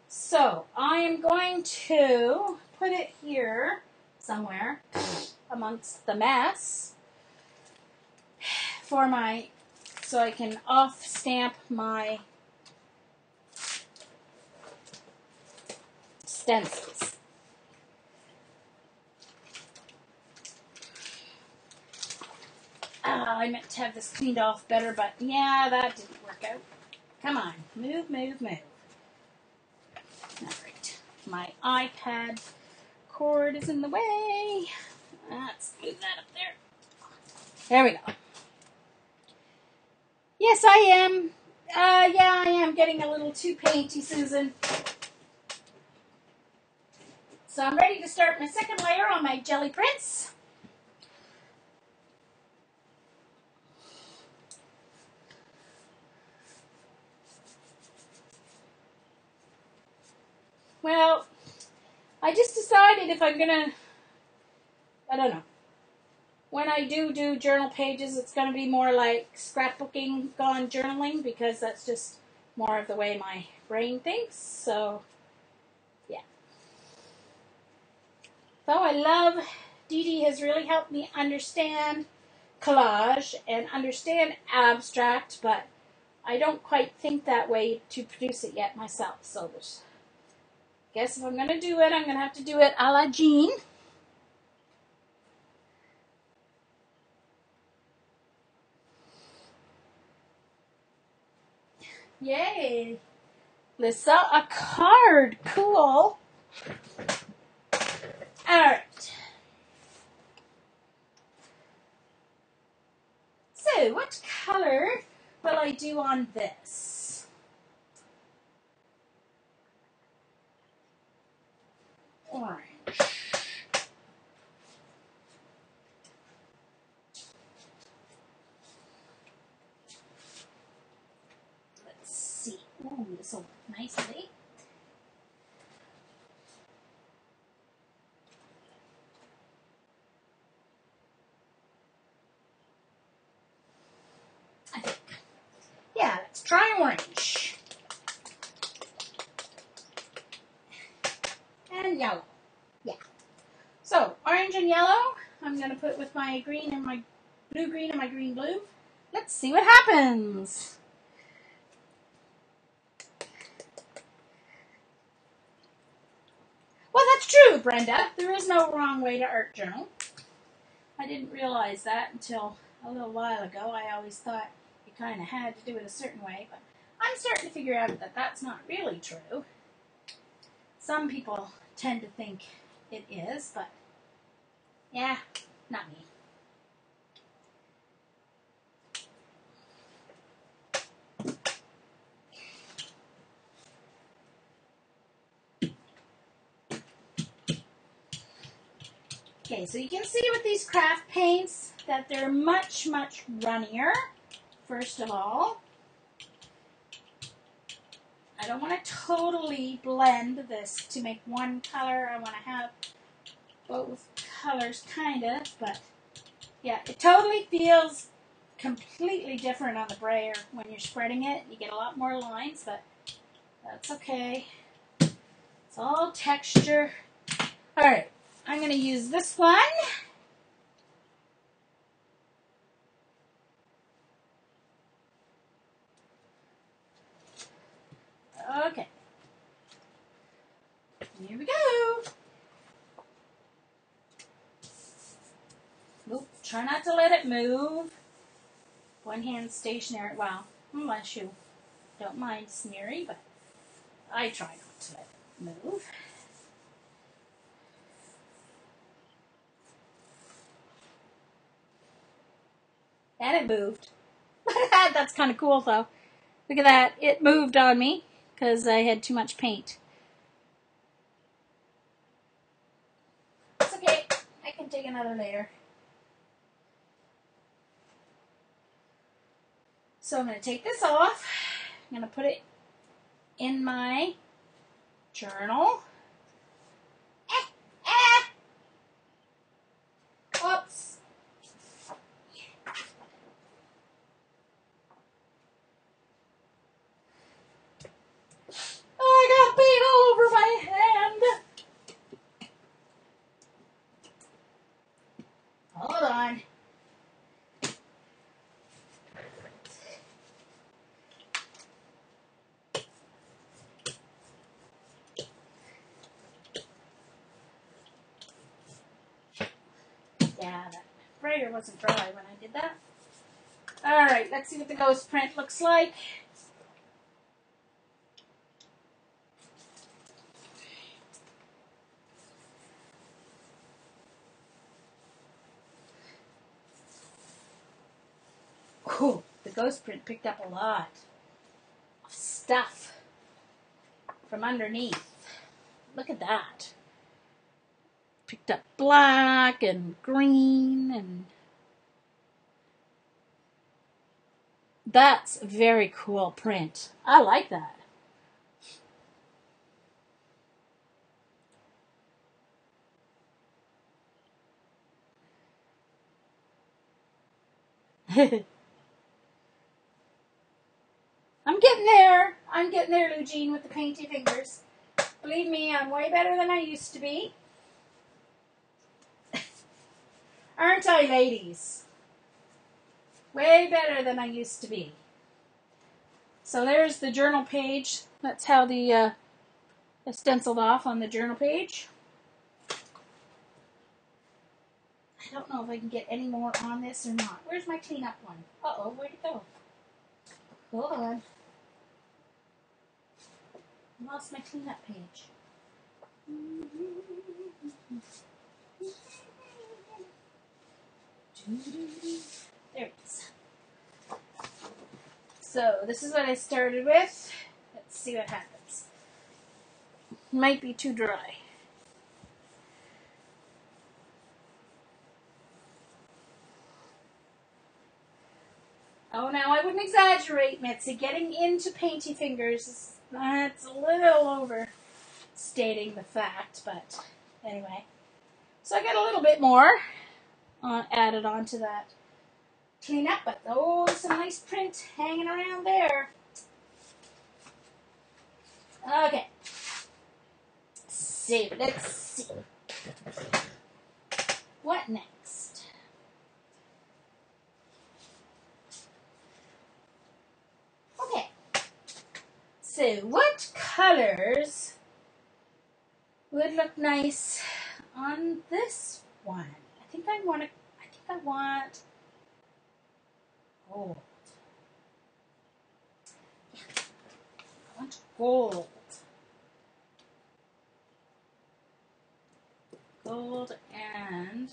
So I am going to put it here somewhere amongst the mess for so I can off stamp my stencils. I meant to have this cleaned off better, but yeah, that didn't work out. Come on, move. All right, my iPad cord is in the way. Let's move that up there. There we go. Yes, I am. Yeah, I am getting a little too painty, Susan. So I'm ready to start my second layer on my jelly prints. Well, I just decided if I'm gonna, I don't know. When I do journal pages, it's going to be more like scrapbooking gone journaling because that's just more of the way my brain thinks. So, yeah. Though I love, Dee Dee has really helped me understand collage and understand abstract, but I don't quite think that way to produce it yet myself. So, guess if I'm going to do it, I'm going to have to do it a la Jean. Yay! Lisa, a card. Cool. Alright. So, what color will I do on this? Orange. Let's see. Ooh, this will work nicely. I think. Yeah, let's try orange. I'm going to put with my green and my blue-green and my green-blue. Let's see what happens. Well, that's true, Brenda. There is no wrong way to art journal. I didn't realize that until a little while ago. I always thought you kind of had to do it a certain way, but I'm starting to figure out that that's not really true. Some people tend to think it is, but yeah, not me. Okay, so you can see with these craft paints that they're much, much runnier, first of all. I don't want to totally blend this to make one color. I want to have both colors, kind of, but yeah, it totally feels completely different on the brayer when you're spreading it. You get a lot more lines, but that's okay. It's all texture. All right. I'm going to use this one. Okay. Here we go. Oop, try not to let it move. One hand stationary. Well, unless you don't mind smeary, but I try not to let it move. And it moved. That's kind of cool, though. Look at that. It moved on me because I had too much paint. It's okay. I can take another layer. So I'm going to take this off. I'm going to put it in my journal. Oops. Oh, I got paint all over my hand. Hold on. Yeah, that brayer wasn't dry when I did that. All right, let's see what the ghost print looks like. Ooh, the ghost print picked up a lot of stuff from underneath. Look at that. Picked up black and green, and that's a very cool print. I like that. I'm getting there. I'm getting there, Eugene, with the painty fingers. Believe me, I'm way better than I used to be. Aren't I, ladies? Way better than I used to be. So there's the journal page. That's how the stenciled off on the journal page. I don't know if I can get any more on this or not. Where's my cleanup one? Uh-oh, where'd it go? Hold on. I lost my cleanup page. There it is. So this is what I started with. Let's see what happens. Might be too dry. Oh, now I wouldn't exaggerate, Mitzi. Getting into painty fingers, that's a little overstating the fact, but anyway. So I got a little bit more added on to that cleanup, but oh, some nice print hanging around there. Okay. So let's see. What next? So, what colors would look nice on this one? I think I want gold. I want gold. Gold and,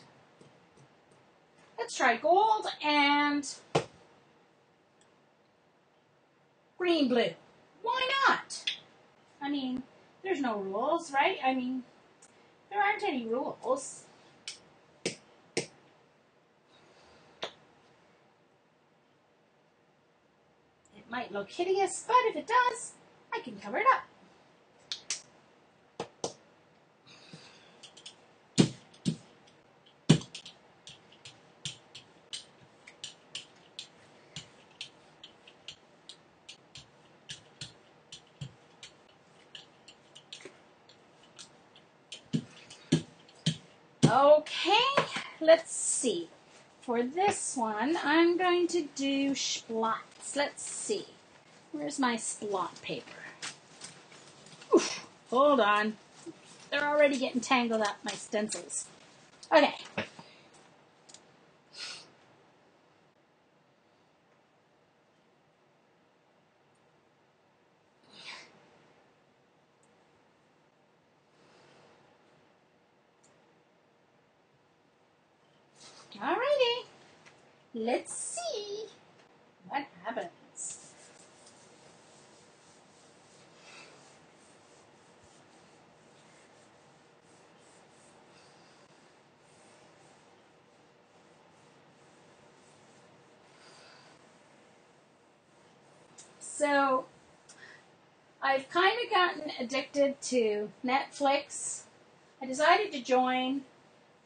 let's try gold and green blue. Why not? I mean, there's no rules, right? I mean, there aren't any rules. It might look hideous, but if it does, I can cover it up. Okay, let's see. For this one, I'm going to do splots. Let's see. Where's my splot paper? Oof, hold on. They're already getting tangled up, my stencils. Okay. Alrighty. Let's see what happens. So, I've kind of gotten addicted to Netflix. I decided to join.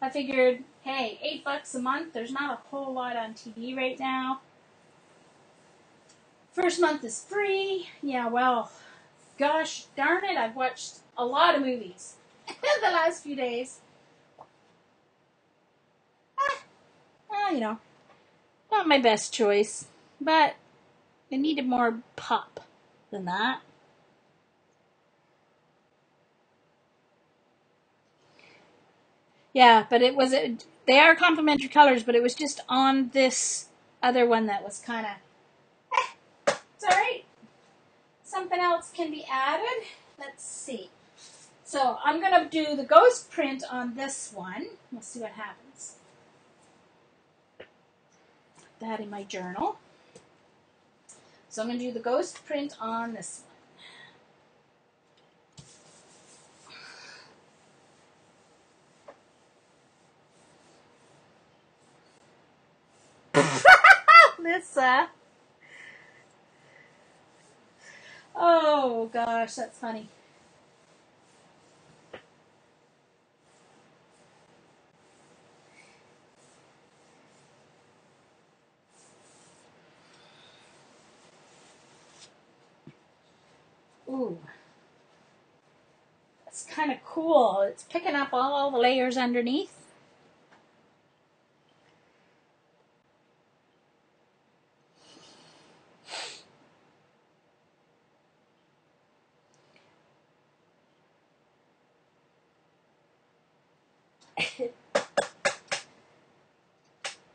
I figured, hey, $8 a month, there's not a whole lot on TV right now. First month is free. Yeah, well, gosh darn it, I've watched a lot of movies in the last few days. Well, you know, not my best choice, but I needed more pop than that. Yeah, but they are complementary colors, but it was just on this other one that was kind of, it's alright. Something else can be added. Let's see. So I'm going to do the ghost print on this one. We'll see what happens. Put that in my journal. So I'm going to do the ghost print on this one. Lisa. Oh gosh, that's funny. Ooh. That's kind of cool. It's picking up all the layers underneath.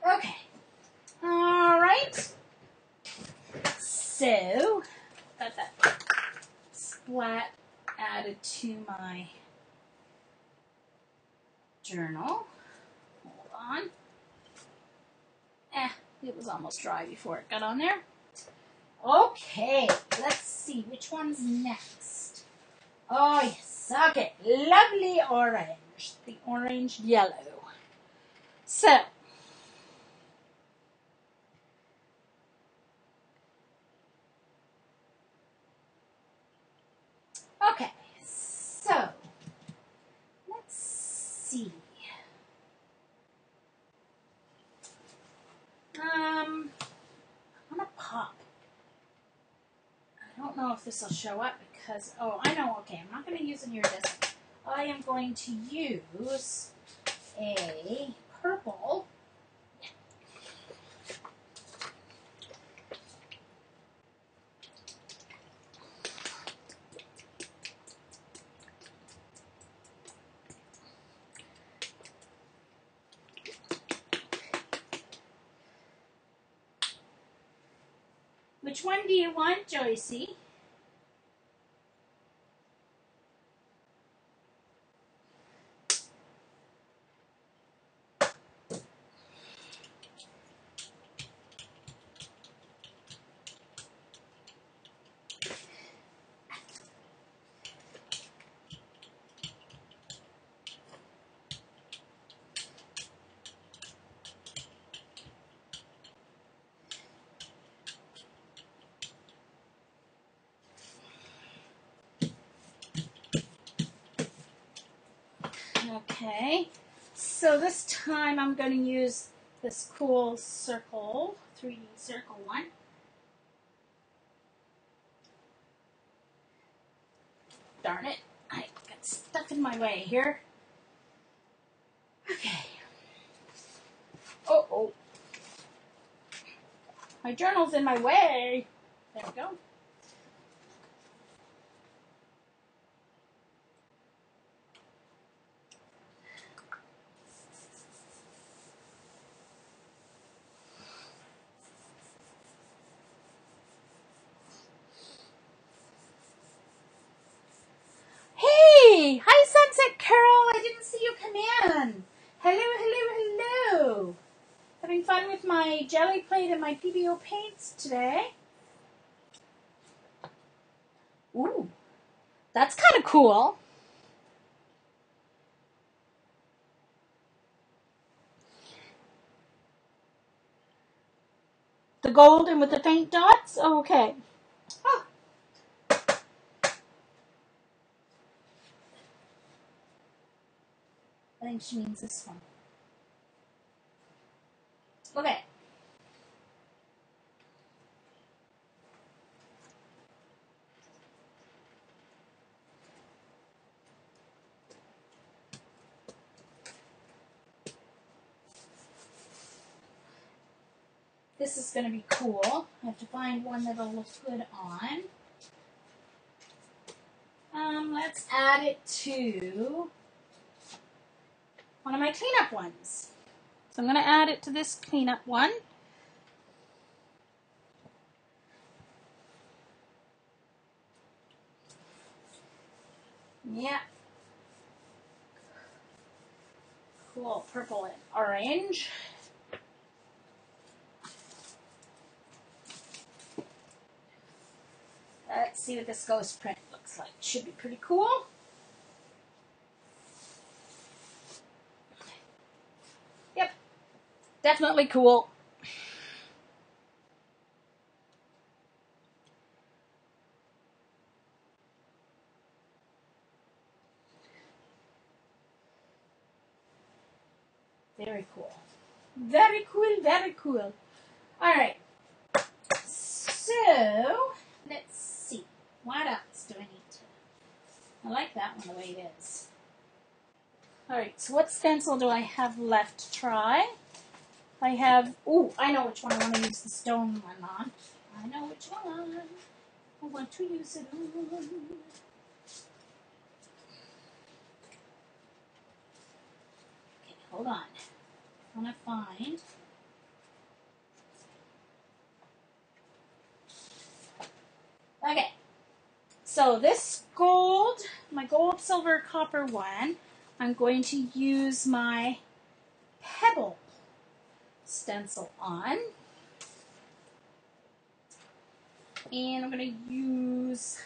Okay. All right. So, got that splat added to my journal. Hold on. It was almost dry before it got on there. Okay, let's see which one's next. Oh, yes. Okay, lovely orange. The orange yellow. So, okay, so let's see. I'm gonna pop. I don't know if this will show up because, oh, I know, okay, I'm not going to use an iridescent. I am going to use a purple. Which one do you want, Joycey? Okay, so this time I'm going to use this cool circle, 3D circle one. Darn it, I got stuff in my way here. Okay. Oh. My journal's in my way. There we go. Hey! Hi, Sunset Carol. I didn't see you come in. Hello. Having fun with my jelly plate and my Pebeo paints today. Ooh, that's kind of cool. The gold and with the faint dots? Oh, okay. Oh. I think she means this one. Okay. This is going to be cool. I have to find one that'll look good on. Let's add it to one of my cleanup ones. So I'm going to add it to this cleanup one. Yeah. Cool, purple and orange. Let's see what this ghost print looks like. Should be pretty cool. Yep, definitely cool. Very cool. Very cool. All right. So, let's see. What else do I need to... I like that one the way it is. All right, so what stencil do I have left to try? I have... Ooh, I know which one I want to use the stone one on. I know which one I want to use it on. Okay, hold on. I want to find... Okay, so this gold, my gold, silver, copper one, I'm going to use my Pebble stencil on. And I'm going to use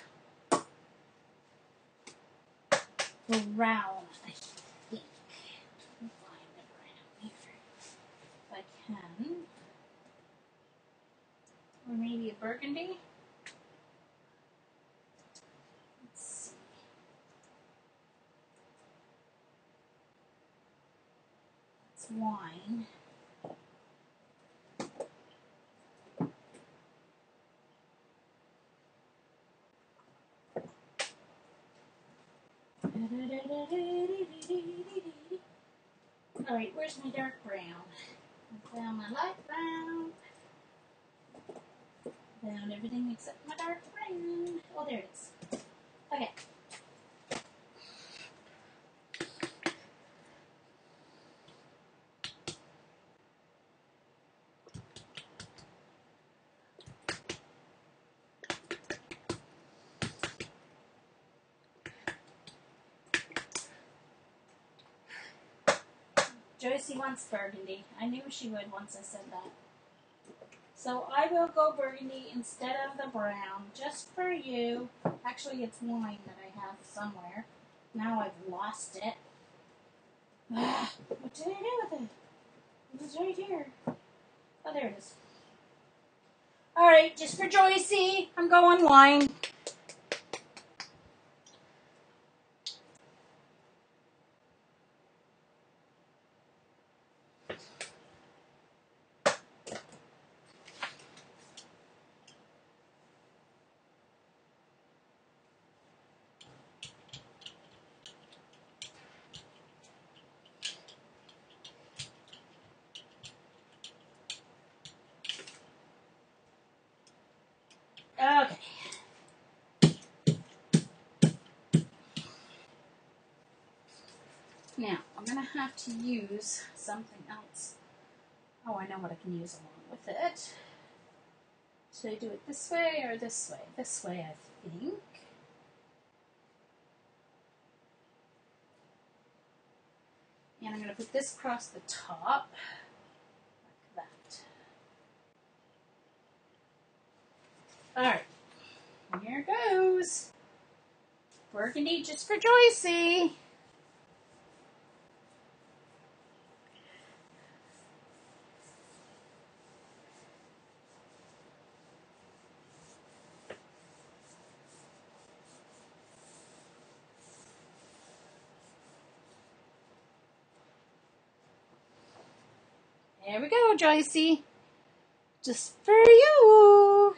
brown, I think. Let me find the brown here if I can. Or maybe a burgundy. Let's see. It's wine. Alright, where's my dark brown? I found my light brown. Found everything except my dark brown. Oh, there it is. Okay. Joycey wants burgundy. I knew she would once I said that. So I will go burgundy instead of the brown, just for you. Actually, it's wine that I have somewhere. Now I've lost it. What did I do with it? It was right here. Oh, there it is. All right, just for Joycey, I'm going wine. Okay. Now, I'm going to have to use something else. Oh, I know what I can use along with it. Should I do it this way or this way? This way, I think. And I'm going to put this across the top, like that. All right, here goes. Burgundy just for Joycey. There we go, Joycey. Just for you.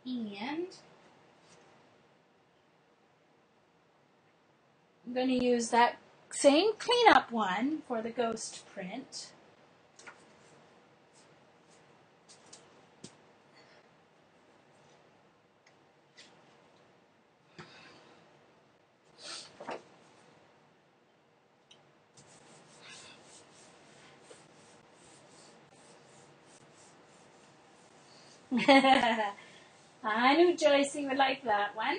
And I'm going to use that same cleanup one for the ghost print. I knew Joycey would like that one.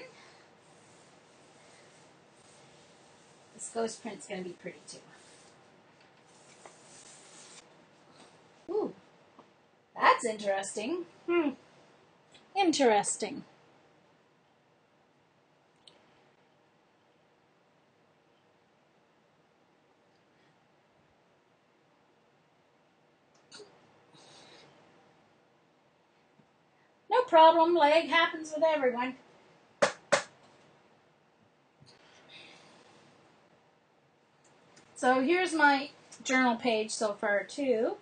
This ghost print's going to be pretty too. Ooh, that's interesting. Interesting. No problem, leg happens with everyone. So here's my journal page so far too.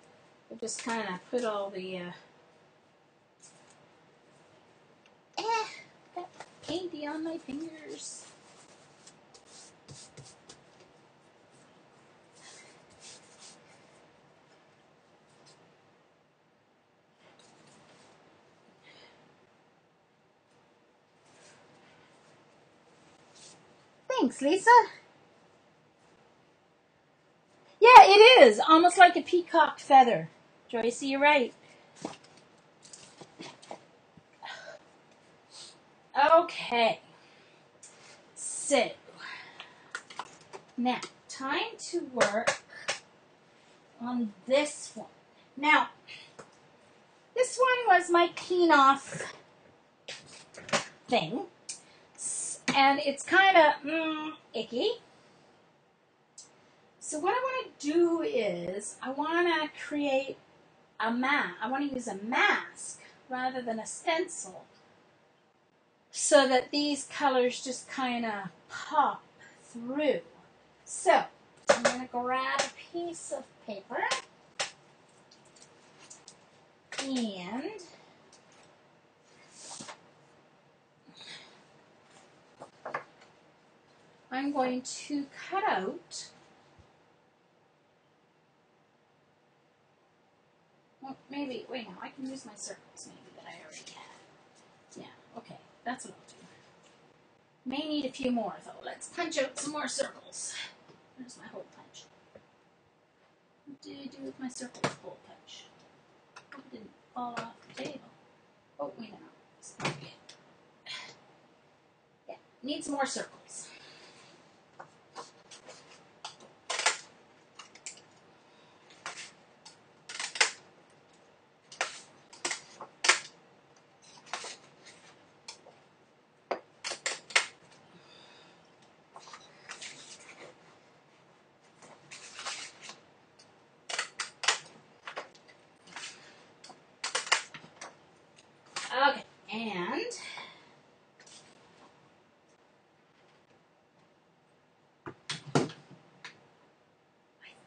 I just kind of put all the got painty on my fingers. Thanks, Lisa. Yeah, it is. Almost like a peacock feather. Joycey, you're right. Okay. So, now, time to work on this one. Now, this one was my clean off thing. And it's kind of icky. So what I want to do is I want to create a mask. I want to use a mask rather than a stencil so that these colors just kind of pop through. So I'm going to grab a piece of paper and I'm going to cut out, well, maybe, wait, no, I can use my circles maybe that I already have. Yeah, okay, that's what I'll do. May need a few more though. Let's punch out some more circles. There's my hole punch. What did I do with my circle hole punch? Hope it didn't fall off the table. Oh, wait a minute. It's not good. Yeah, needs more circles. Okay, and I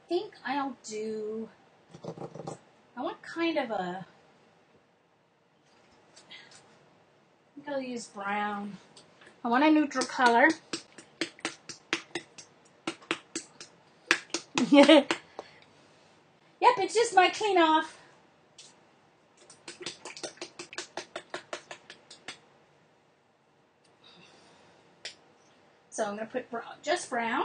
think I'll do, I want kind of a, I think I'll use brown. I want a neutral color. Yep, it's just my clean off. So I'm going to put brown, just brown.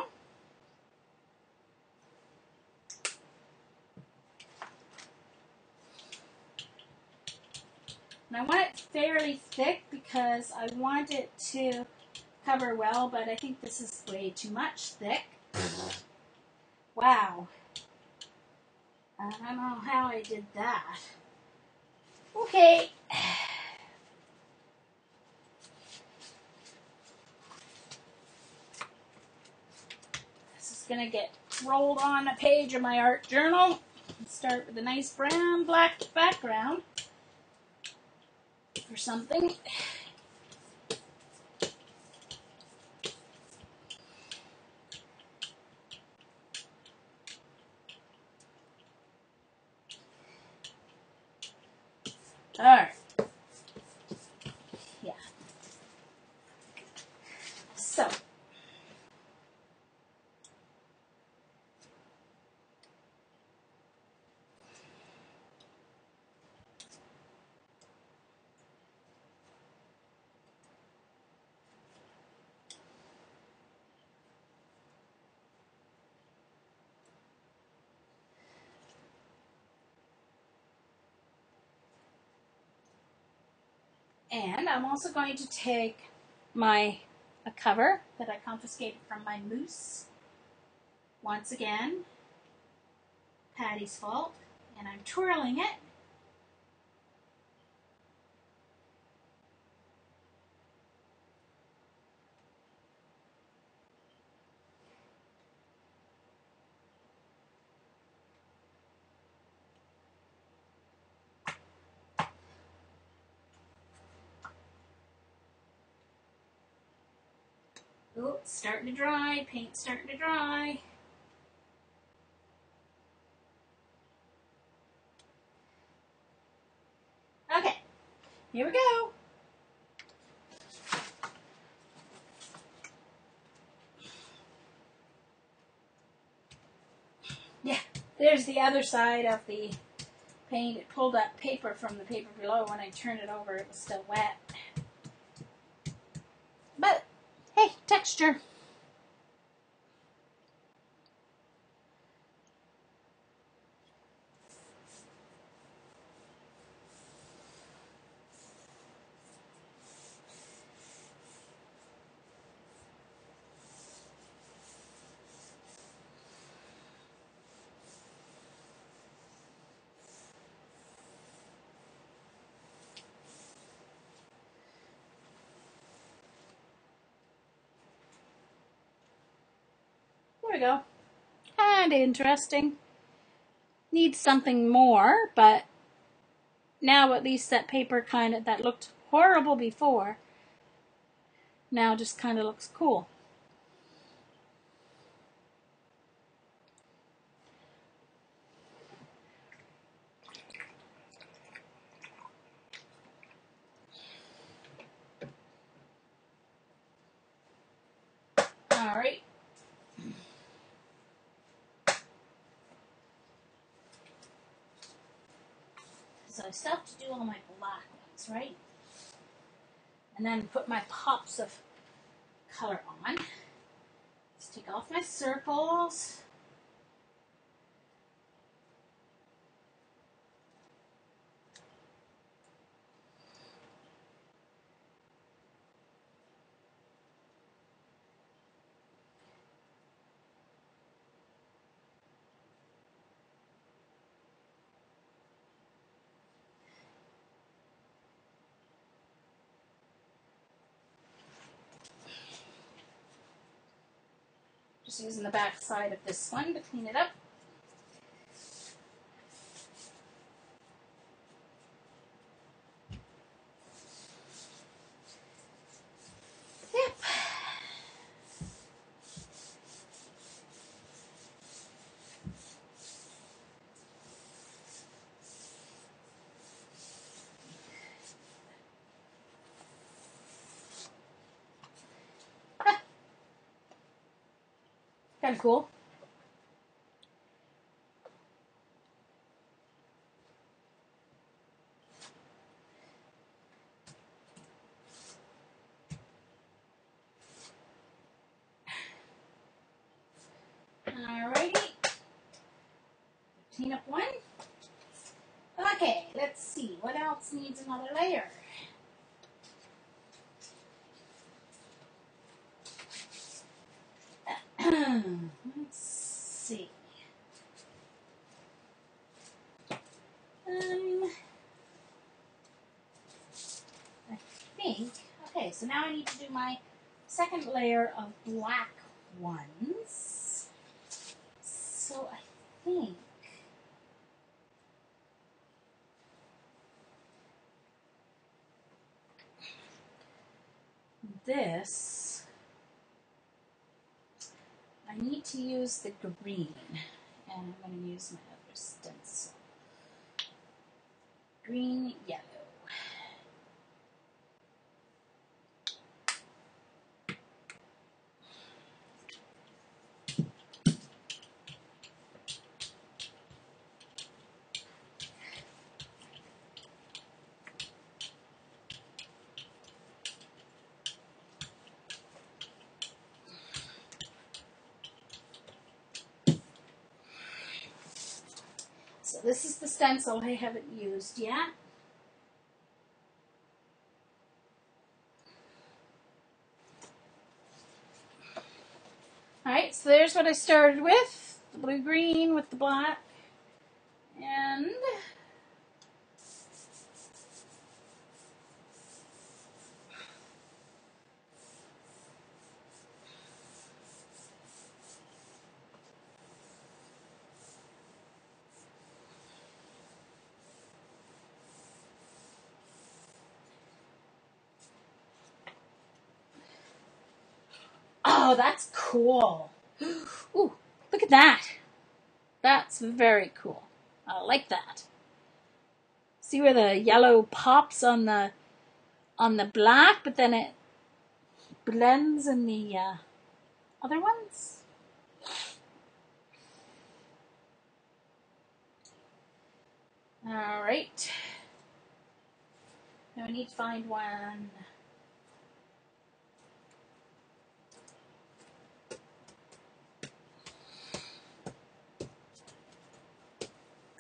And I want it fairly thick because I want it to cover well, but I think this is way too much thick. Wow. I don't know how I did that. Okay. This is going to get rolled on a page of my art journal. Start with a nice brown black background or something. All right. Yeah. So. And I'm also going to take a cover that I confiscated from my moose. Once again, Patty's fault. And I'm twirling it. Oh, it's starting to dry. Paint's starting to dry. Okay, here we go. Yeah, there's the other side of the paint. It pulled up paper from the paper below. When I turned it over, it was still wet. But, hey, texture. There we go. Kind of interesting. Needs something more, but now at least that paper that looked horrible before, now just kind of looks cool. All right. So I still have to do all my black ones, right? And then put my pops of color on. Let's take off my circles. just using the back side of this one to clean it up. Yep. Kind of cool. Alrighty. Clean up one. Okay, let's see. What else needs another layer? Let's see. I think, okay, so now I need to do my second layer of black ones. So I think this, I need to use the green, and I'm going to use my other stencil. Green, yellow. So this is the stencil I haven't used yet. Alright, so there's what I started with. The blue-green with the black. And oh, that's cool. Ooh, look at that. That's very cool. I like that. See where the yellow pops on the black, but then it blends in the other ones? Alright. Now I need to find one.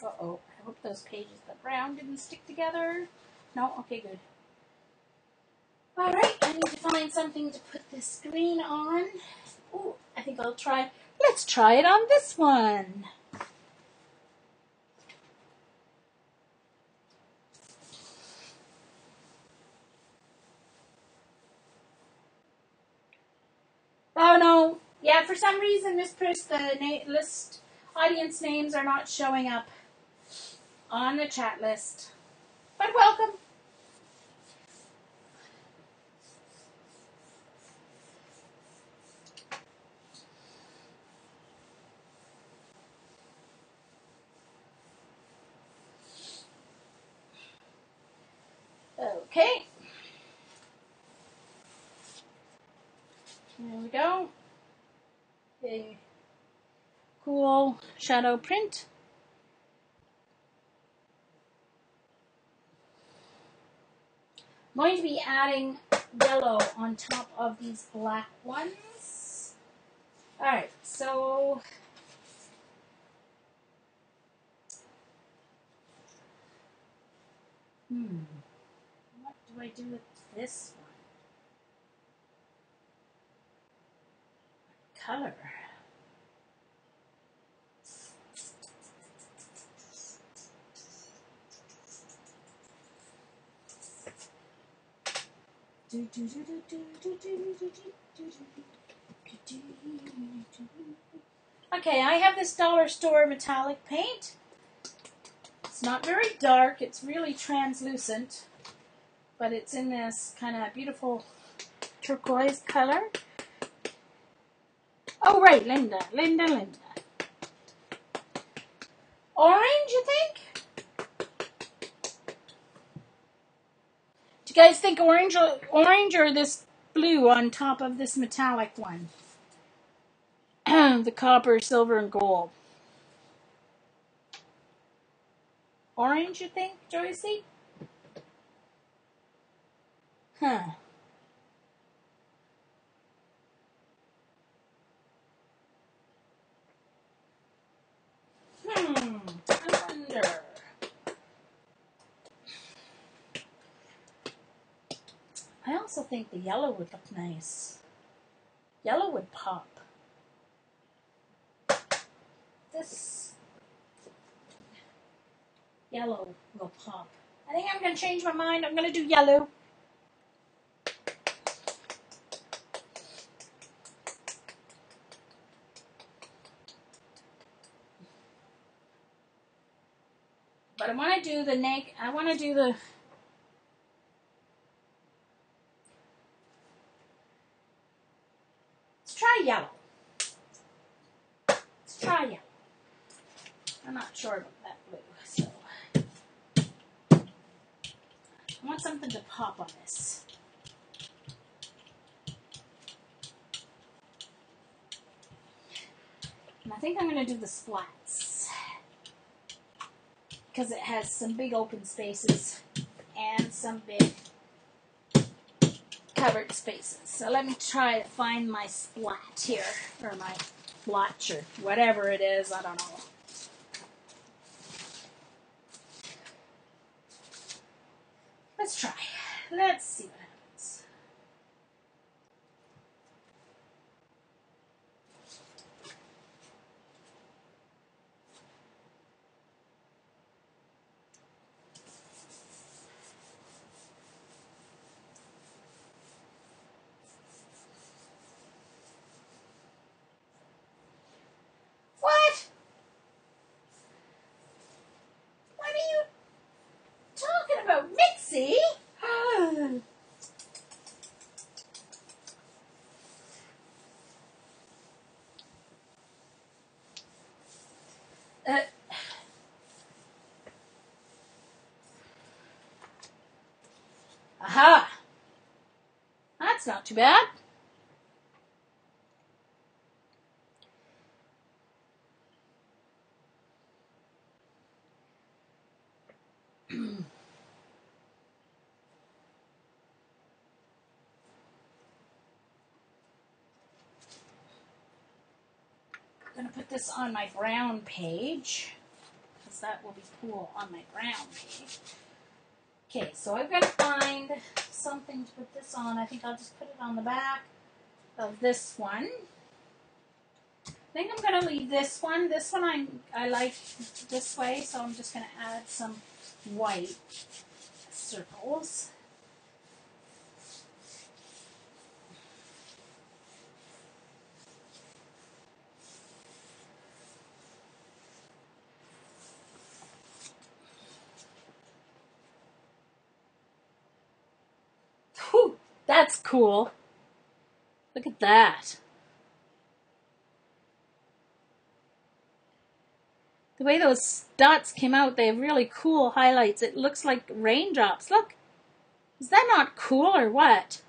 Uh-oh. I hope those pages, the brown didn't stick together. No? Okay, good. Alright, I need to find something to put this green on. Ooh, I think I'll try. Let's try it on this one. Oh no. Yeah, for some reason, Miss Pris, the list audience names are not showing up on the chat list. But welcome. Okay. There we go. A cool shadow print. I'm going to be adding yellow on top of these black ones. Alright, so what do I do with this one? Color. Okay, I have this dollar store metallic paint. It's not very dark. It's really translucent. But it's in this kind of beautiful turquoise color. Oh, right, Linda. Orange, you think? Do you guys think orange or this blue on top of this metallic one? The copper, silver, and gold. Orange, you think, Joycey? Huh. I wonder. I also think the yellow would look nice. Yellow would pop. This yellow will pop. I think I'm going to change my mind. I'm going to do yellow. But I want to do the neck. I want to do the... Let's try yellow. Let's try yellow. I'm not sure about that blue, so... I want something to pop on this. And I think I'm going to do the splats. Because it has some big open spaces and some big covered spaces. So let me try to find my splat here, or my blotch, or whatever it is, I don't know. Let's try. Let's see what happens. What? What are you talking about, Mitzi? Aha! That's not too bad. I'm going to put this on my brown page, because that will be cool on my brown page. Okay, so I've got to find something to put this on. I think I'll just put it on the back of this one. I think I'm going to leave this one. This one I like this way, so I'm just going to add some white circles. Whew, that's cool. Look at that. The way those dots came out, they have really cool highlights. It looks like raindrops. Look. Is that not cool or what?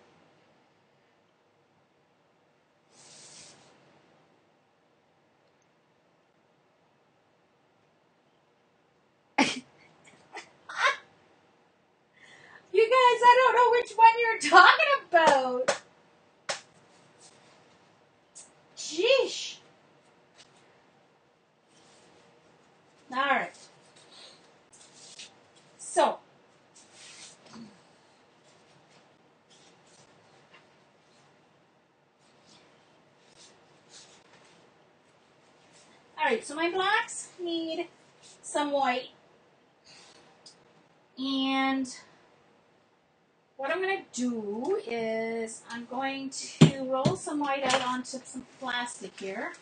You guys, I don't know which one you're talking about. Sheesh. All right. So. All right, so my blacks need some white. And what I'm going to do is I'm going to roll some white out onto some plastic here.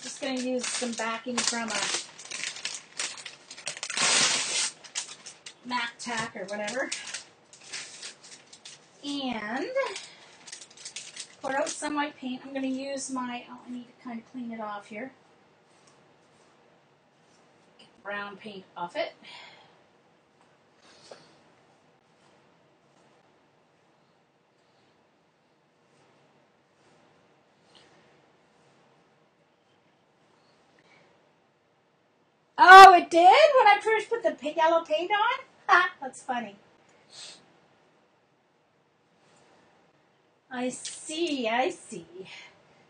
Just going to use some backing from a Mac Tack or whatever. And pour out some white paint. I'm going to use my, I need to kind of clean it off here. Get brown paint off it. Oh, it did when I first put the yellow paint on? Ha, that's funny. I see, I see.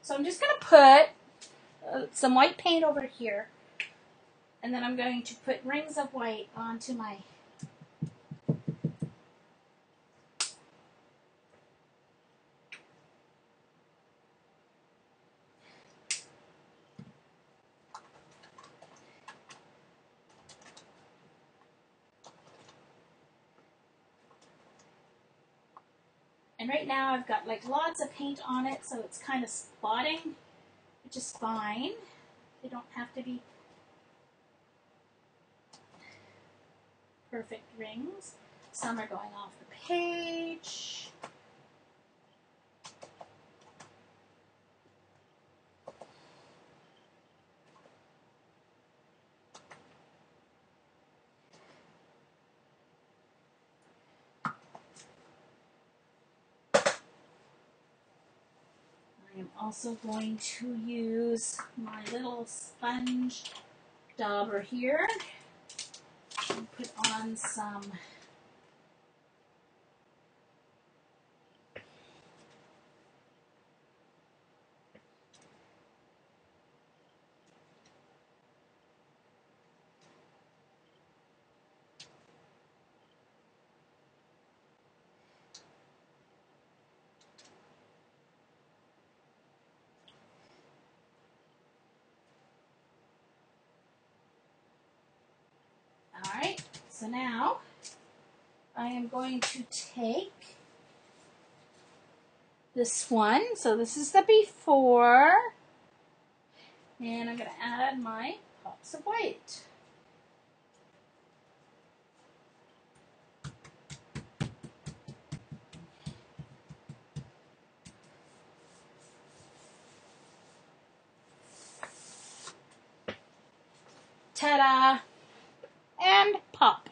So I'm just going to put some white paint over here. And then I'm going to put rings of white onto my... And right now I've got like lots of paint on it, so it's kind of spotting, which is fine. They don't have to be perfect rings. Some are going off the page. I am also going to use my little sponge dauber here and put on some Alright, so now I am going to take this one. So this is the before. And I'm going to add my pops of white. Ta-da! And pop.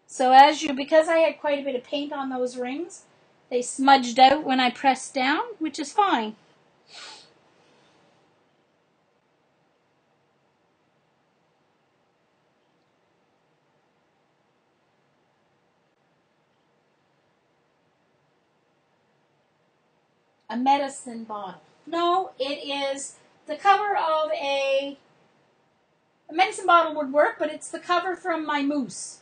So because I had quite a bit of paint on those rings, they smudged out when I pressed down, which is fine. A medicine bottle. No, it is the cover of a medicine bottle would work, but it's the cover from my mousse.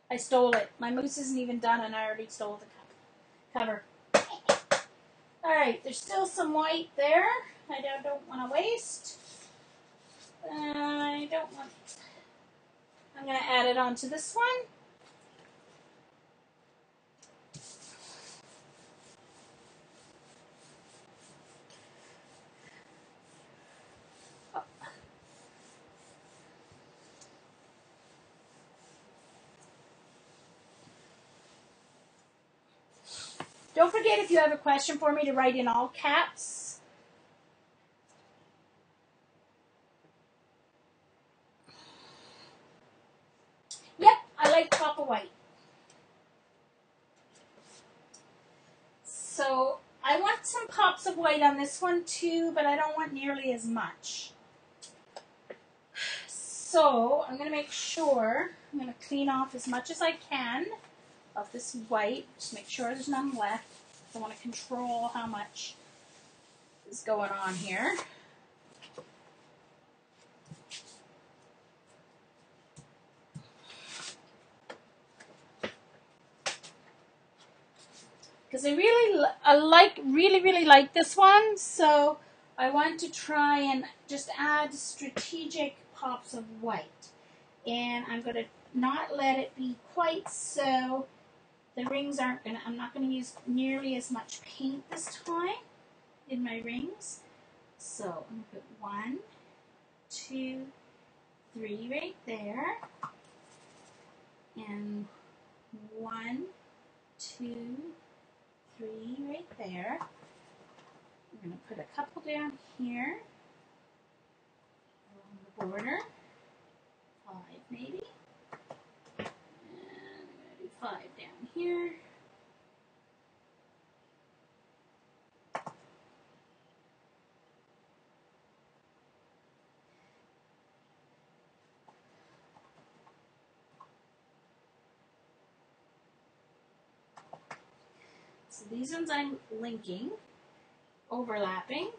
I stole it. My mousse isn't even done and I already stole the cover. Alright, there's still some white there. I don't want to waste. I'm going to add it onto this one. Don't forget, if you have a question for me, to write in all caps. Yep, I like pop of white. So I want some pops of white on this one too, but I don't want nearly as much. So I'm going to make sure, I'm going to clean off as much as I can of this white. Just make sure there's none left. I want to control how much is going on here. Because I really like this one, so I want to try and just add strategic pops of white. And I'm going to not let it be quite so the rings aren't going to, I'm not going to use nearly as much paint this time in my rings. So I'm going to put 1, 2, 3 right there. And 1, 2, 3 right there. I'm going to put a couple down here along the border. 5 maybe. And I'm going to do 5 down here. So these ones I'm linking, overlapping.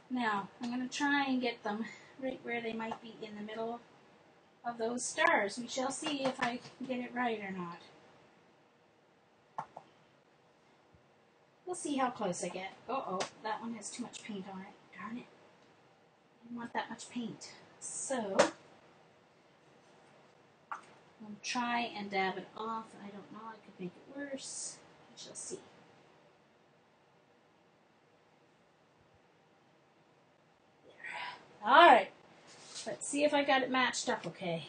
Now, I'm going to try and get them right where they might be in the middle of those stars. We shall see if I can get it right or not. We'll see how close I get. Uh-oh, that one has too much paint on it. Darn it. I didn't want that much paint. So, I'll try and dab it off. I don't know, I could make it worse. We shall see. There. All right. Let's see if I got it matched up okay.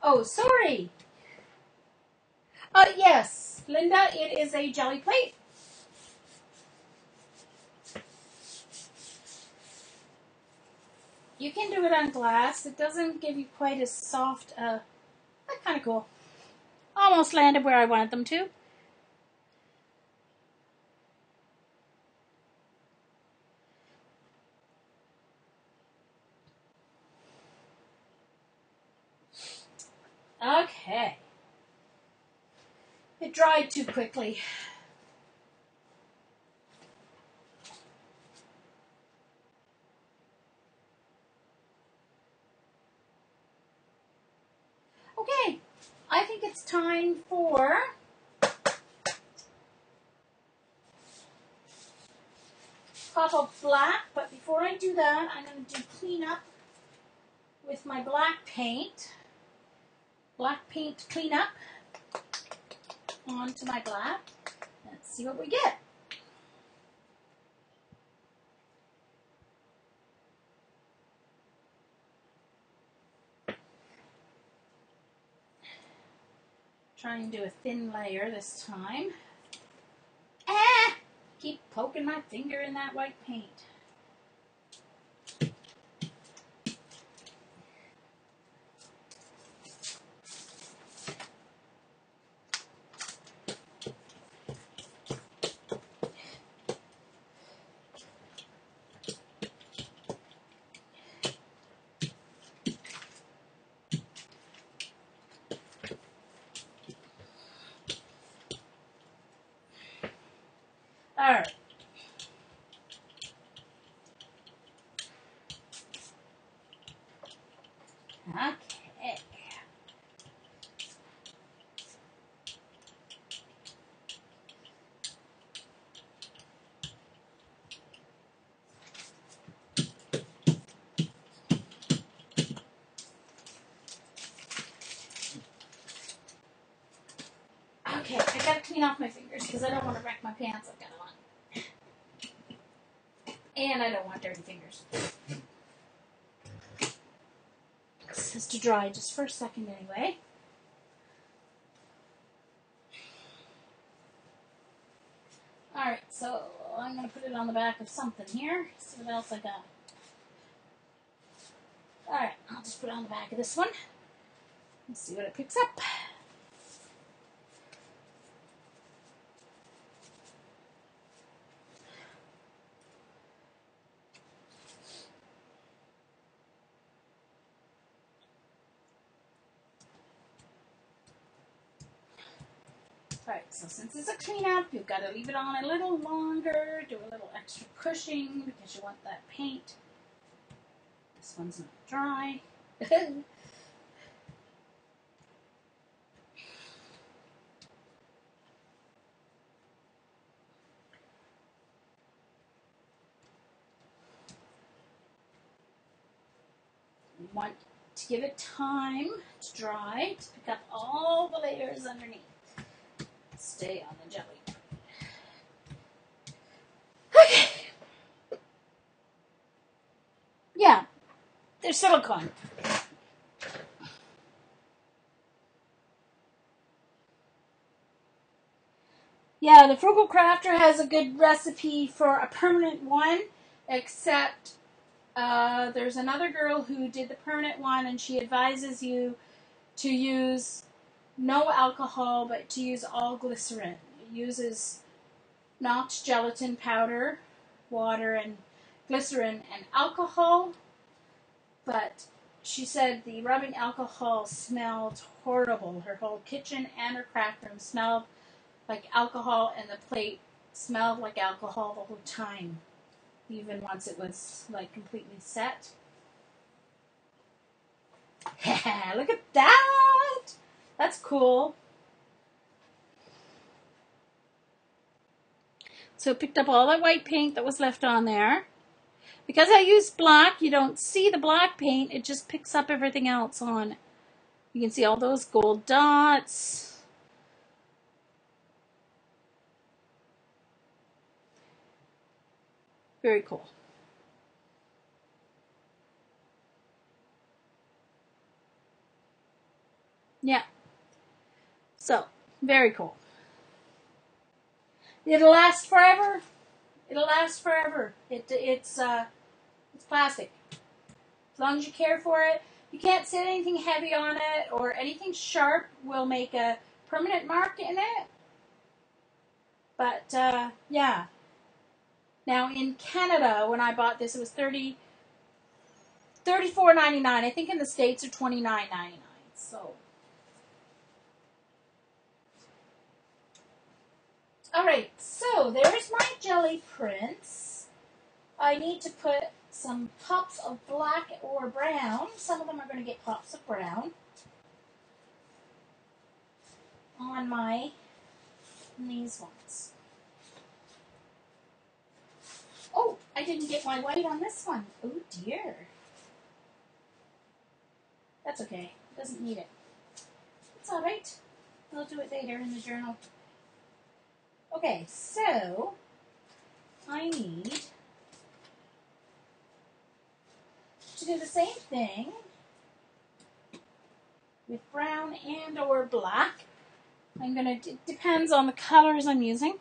Oh, sorry. Yes, Linda, it is a jelly plate. You can do it on glass. It doesn't give you quite as soft, that's kind of cool. Almost landed where I wanted them to. Okay. It dried too quickly. Okay, I think it's time for pop of black, but before I do that, I'm going to do cleanup with my black paint. Black paint cleanup onto my black. Let's see what we get. Try and do a thin layer this time. Ah! Keep poking my finger in that white paint. All right. Okay. Okay, I gotta clean off my fingers because I don't want to wreck my pants I've got on. And I don't want dirty fingers. This has to dry just for a second anyway. Alright, so I'm going to put it on the back of something here. See what else I got. Alright, I'll just put it on the back of this one. Let's see what it picks up. Alright, so since it's a cleanup, you've got to leave it on a little longer, do a little extra pushing because you want that paint. This one's not dry. You want to give it time to dry, to pick up all the layers underneath. Stay on the jelly. Okay. Yeah, they're silicone. Yeah, the Frugal Crafter has a good recipe for a permanent one, except there's another girl who did the permanent one, and she advises you to use no alcohol, but to use all glycerin. It uses not gelatin powder, water, and glycerin and alcohol, but she said the rubbing alcohol smelled horrible. Her whole kitchen and her craft room smelled like alcohol, and the plate smelled like alcohol the whole time, even once it was like completely set. Look at that! That's cool. So it picked up all that white paint that was left on there. Because I used black, you don't see the black paint, it just picks up everything else on. You can see all those gold dots. Very cool. Yeah. So, very cool. It'll last forever. It'll last forever. It's plastic. As long as you care for it. You can't sit anything heavy on it, or anything sharp will make a permanent mark in it. But, yeah. Now, in Canada, when I bought this, it was $34.99. I think in the States are $29.99. So, alright, so there's my jelly prints. I need to put some pops of black or brown. Some of them are going to get pops of brown on these ones. Oh, I didn't get my white on this one. Oh dear. That's okay. Doesn't need it. It's alright. I'll do it later in the journal. Okay, so I need to do the same thing with brown and or black. It depends on the colors I'm using.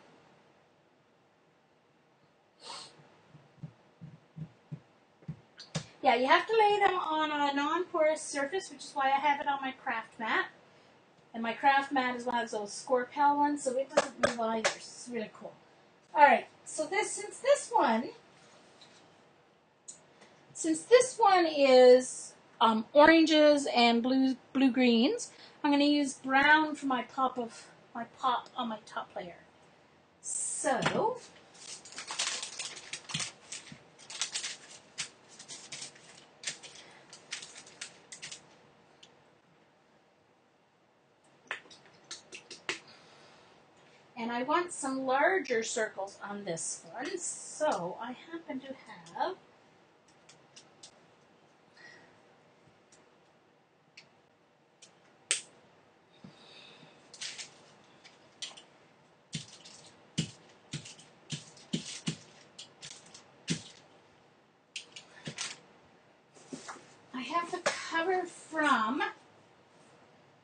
Yeah, you have to lay them on a non-porous surface, which is why I have it on my craft mat. And my craft mat is one of those Scorpel ones, so it doesn't move either. It's really cool. Alright, so since this one is oranges and blue greens, I'm going to use brown for my pop on my top layer. So and I want some larger circles on this one, so I happen to have the cover from,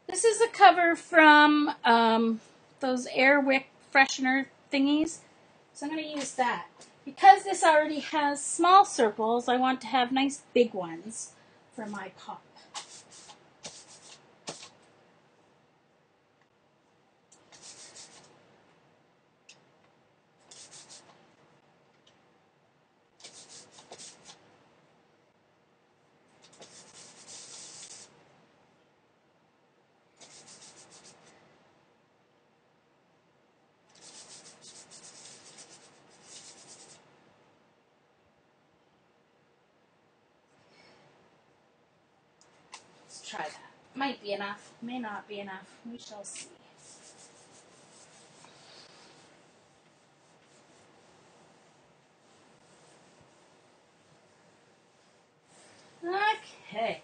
this is the cover from those Air Wick freshener thingies. So I'm going to use that. Because this already has small circles, I want to have nice big ones for my pop. might be enough, may not be enough. We shall see. Okay.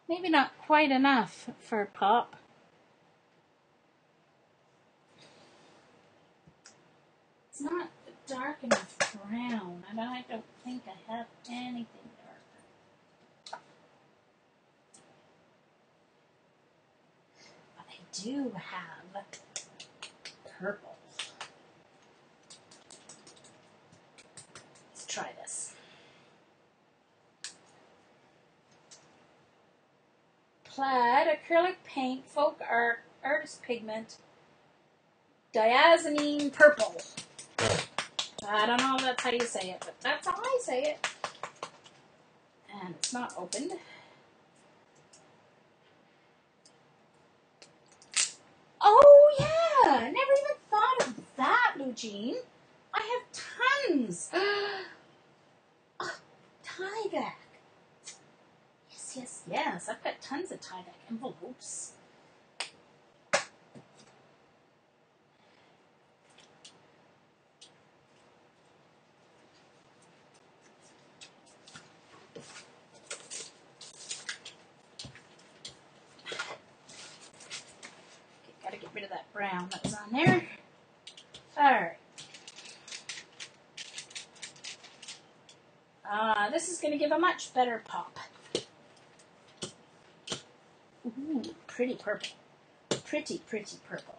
Maybe not quite enough for pop. It's not dark enough brown. I don't think I have anything darker. But I do have purple. Let's try this. Plaid acrylic paint, folk art, artist pigment, diazonine purple. I don't know if that's how you say it, but that's how I say it. And it's not opened. Oh yeah, I never even thought of that, Eugene. I have tons. Oh, Tyvek. Yes. I've got tons of Tyvek envelopes. Okay, gotta get rid of that brown that was on there. Alright. This is going to give a much better pop. Ooh, pretty purple. Pretty purple.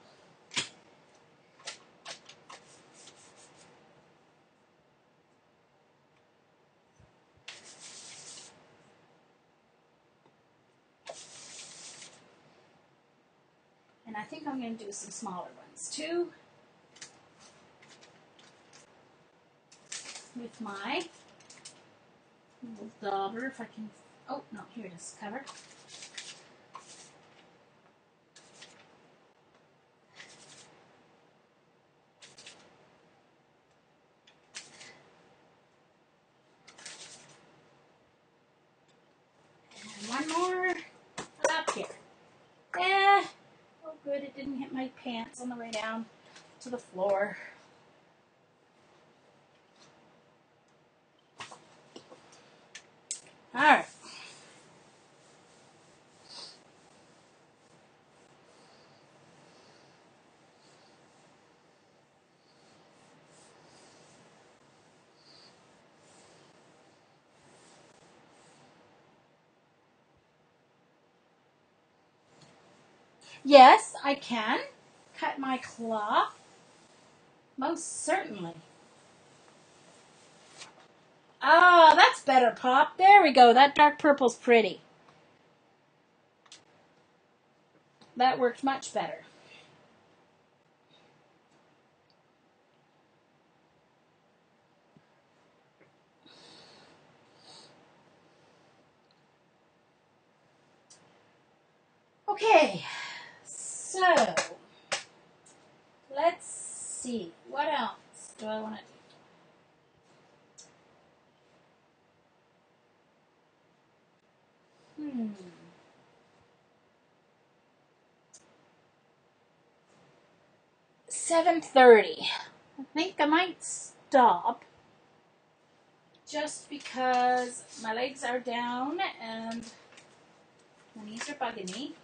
And I think I'm going to do some smaller ones too. With my little dauber, if I can. Oh, no, here it is, cover. And one more up here. Yeah. Oh, good, it didn't hit my pants on the way down to the floor. All right. Yes, I can cut my cloth. Most certainly. Oh, that's better, Pop. There we go. That dark purple's pretty. That worked much better. Okay, so let's see. What else do I want to do? 7:30. I think I might stop just because my legs are down and my knees are bugging me.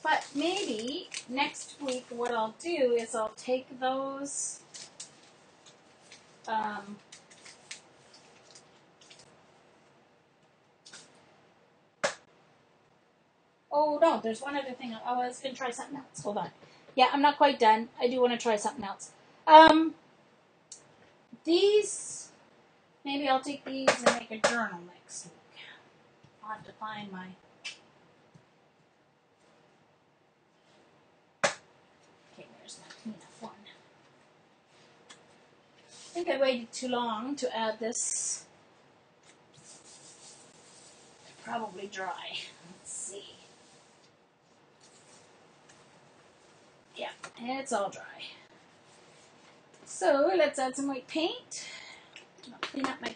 But maybe next week what I'll do is I'll take those oh no, there's one other thing. I was going to try something else. Hold on. Yeah, I'm not quite done. I do want to try something else. These, maybe I'll take these and make a journal next week. I'll have to find my... Okay, there's my cleanup one. I think I waited too long to add this probably dry. Let's see. Yeah, it's all dry. So let's add some white paint. I'll clean up my...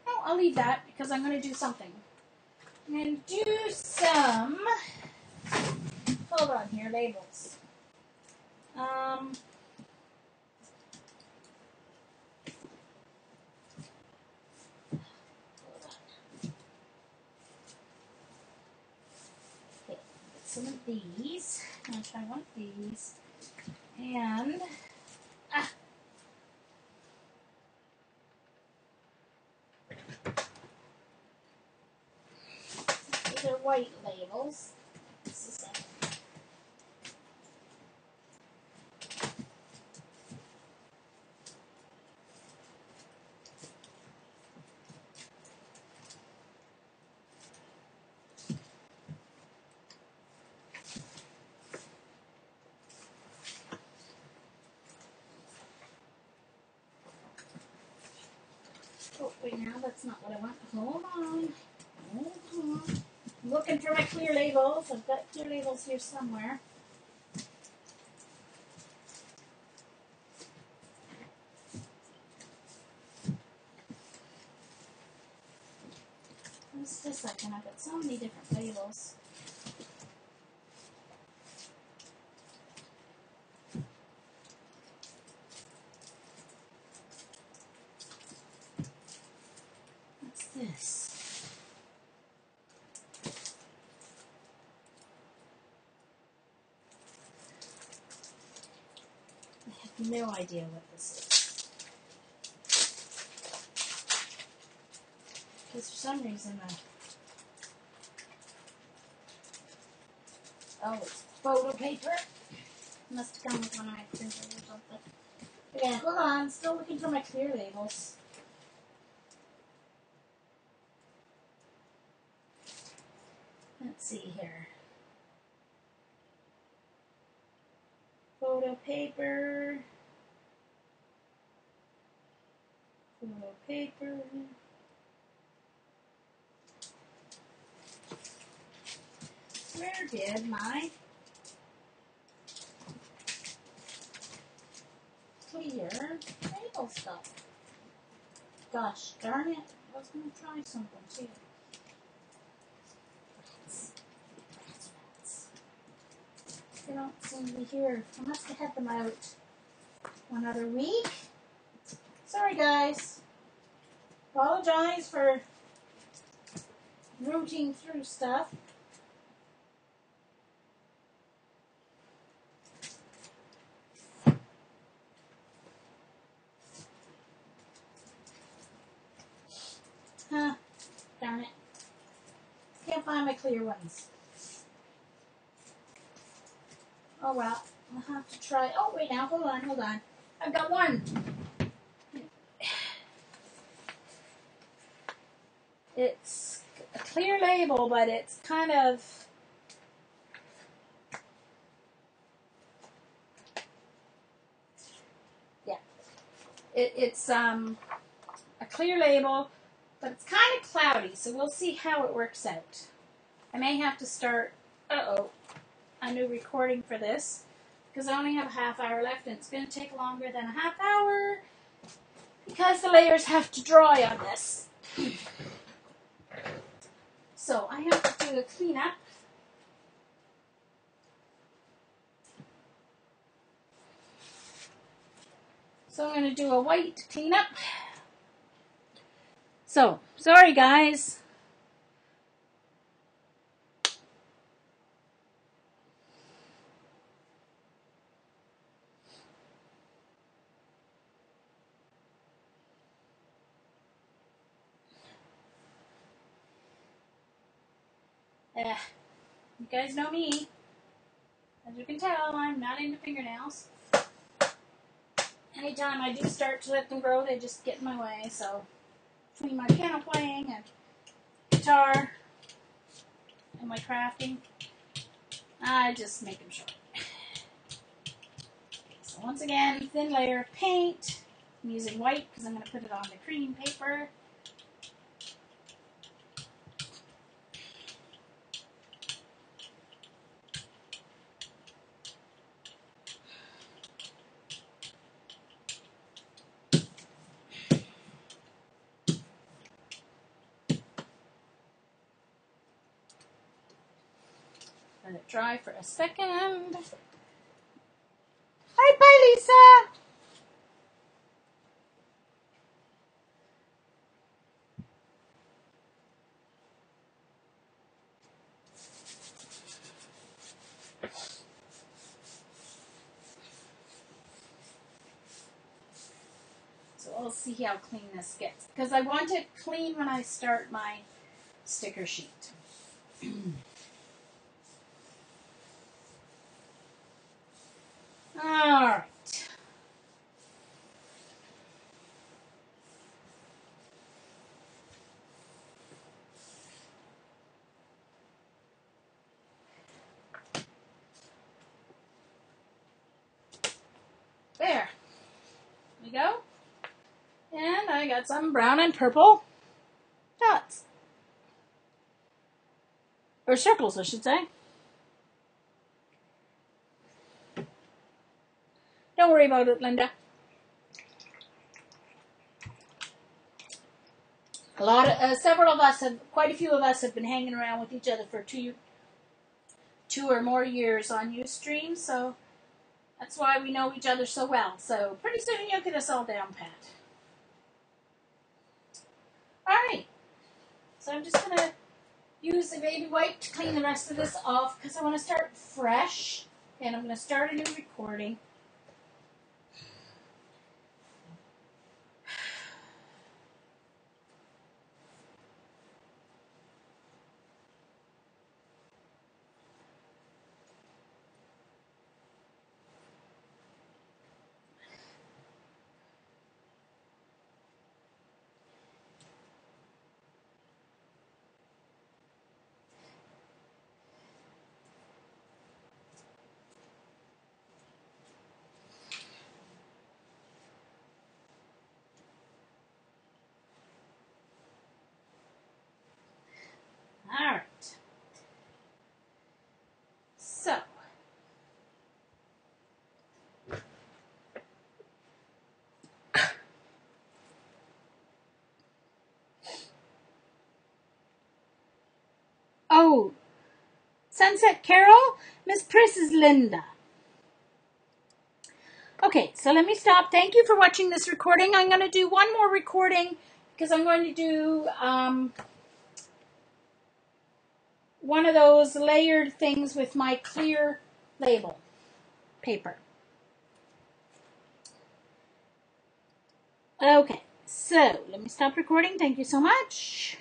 No, I'll leave that because I'm going to do something. I'm going to do some... Hold on here, labels. Hold on. Okay, get some of these. I'm going to try one of these. And... These are white labels. This is it. Oh, wait, now that's not what I want. Hold on. Hold on. I'm looking for my clear labels. I've got clear labels here somewhere. Just a second. I've got so many different labels. What's this? I have no idea what this is. Because for some reason oh, it's photo paper. Must have come with one of my printers or something. Yeah, hold on. Still looking for my clear labels. Let's see here. Photo paper. Photo paper. Where did my clear labels go? Gosh darn it. I was going to try something too. They don't seem to be here. I must have had them out one other week. Sorry, guys. Apologize for rooting through stuff. Huh. Darn it. Can't find my clear ones. Oh, well. I'll have to try. Oh, wait now. Hold on, hold on. I've got one. It's a clear label, but it's kind of... Yeah. It's a clear label, but it's kind of cloudy, so we'll see how it works out. I may have to start... a new recording for this because I only have a half hour left and it's going to take longer than a half hour because the layers have to dry on this. So I have to do a cleanup. So I'm going to do a white cleanup. So, sorry guys. You guys know me. As you can tell, I'm not into fingernails. Anytime I do start to let them grow, they just get in my way. So, between my piano playing and guitar and my crafting, I just make them short. So once again, thin layer of paint. I'm using white because I'm going to put it on the cream paper. Let it dry for a second. Hi, bye, Lisa. So we'll see how clean this gets, because I want it clean when I start my sticker sheet. All right. There we go. And I got some brown and purple dots. Or circles, I should say. Don't worry about it, Linda. Several of us quite a few of us have been hanging around with each other for two or more years on Ustream, so that's why we know each other so well. So pretty soon you'll get us all down pat. All right. So I'm just going to use the baby wipe to clean the rest of this off because I want to start fresh, and I'm going to start a new recording. All right. So, oh, Sunset Carol, Miss Pris is Linda. Okay, so let me stop. Thank you for watching this recording. I'm going to do one more recording because I'm going to do one of those layered things with my clear label paper. Okay, so let me stop recording. Thank you so much.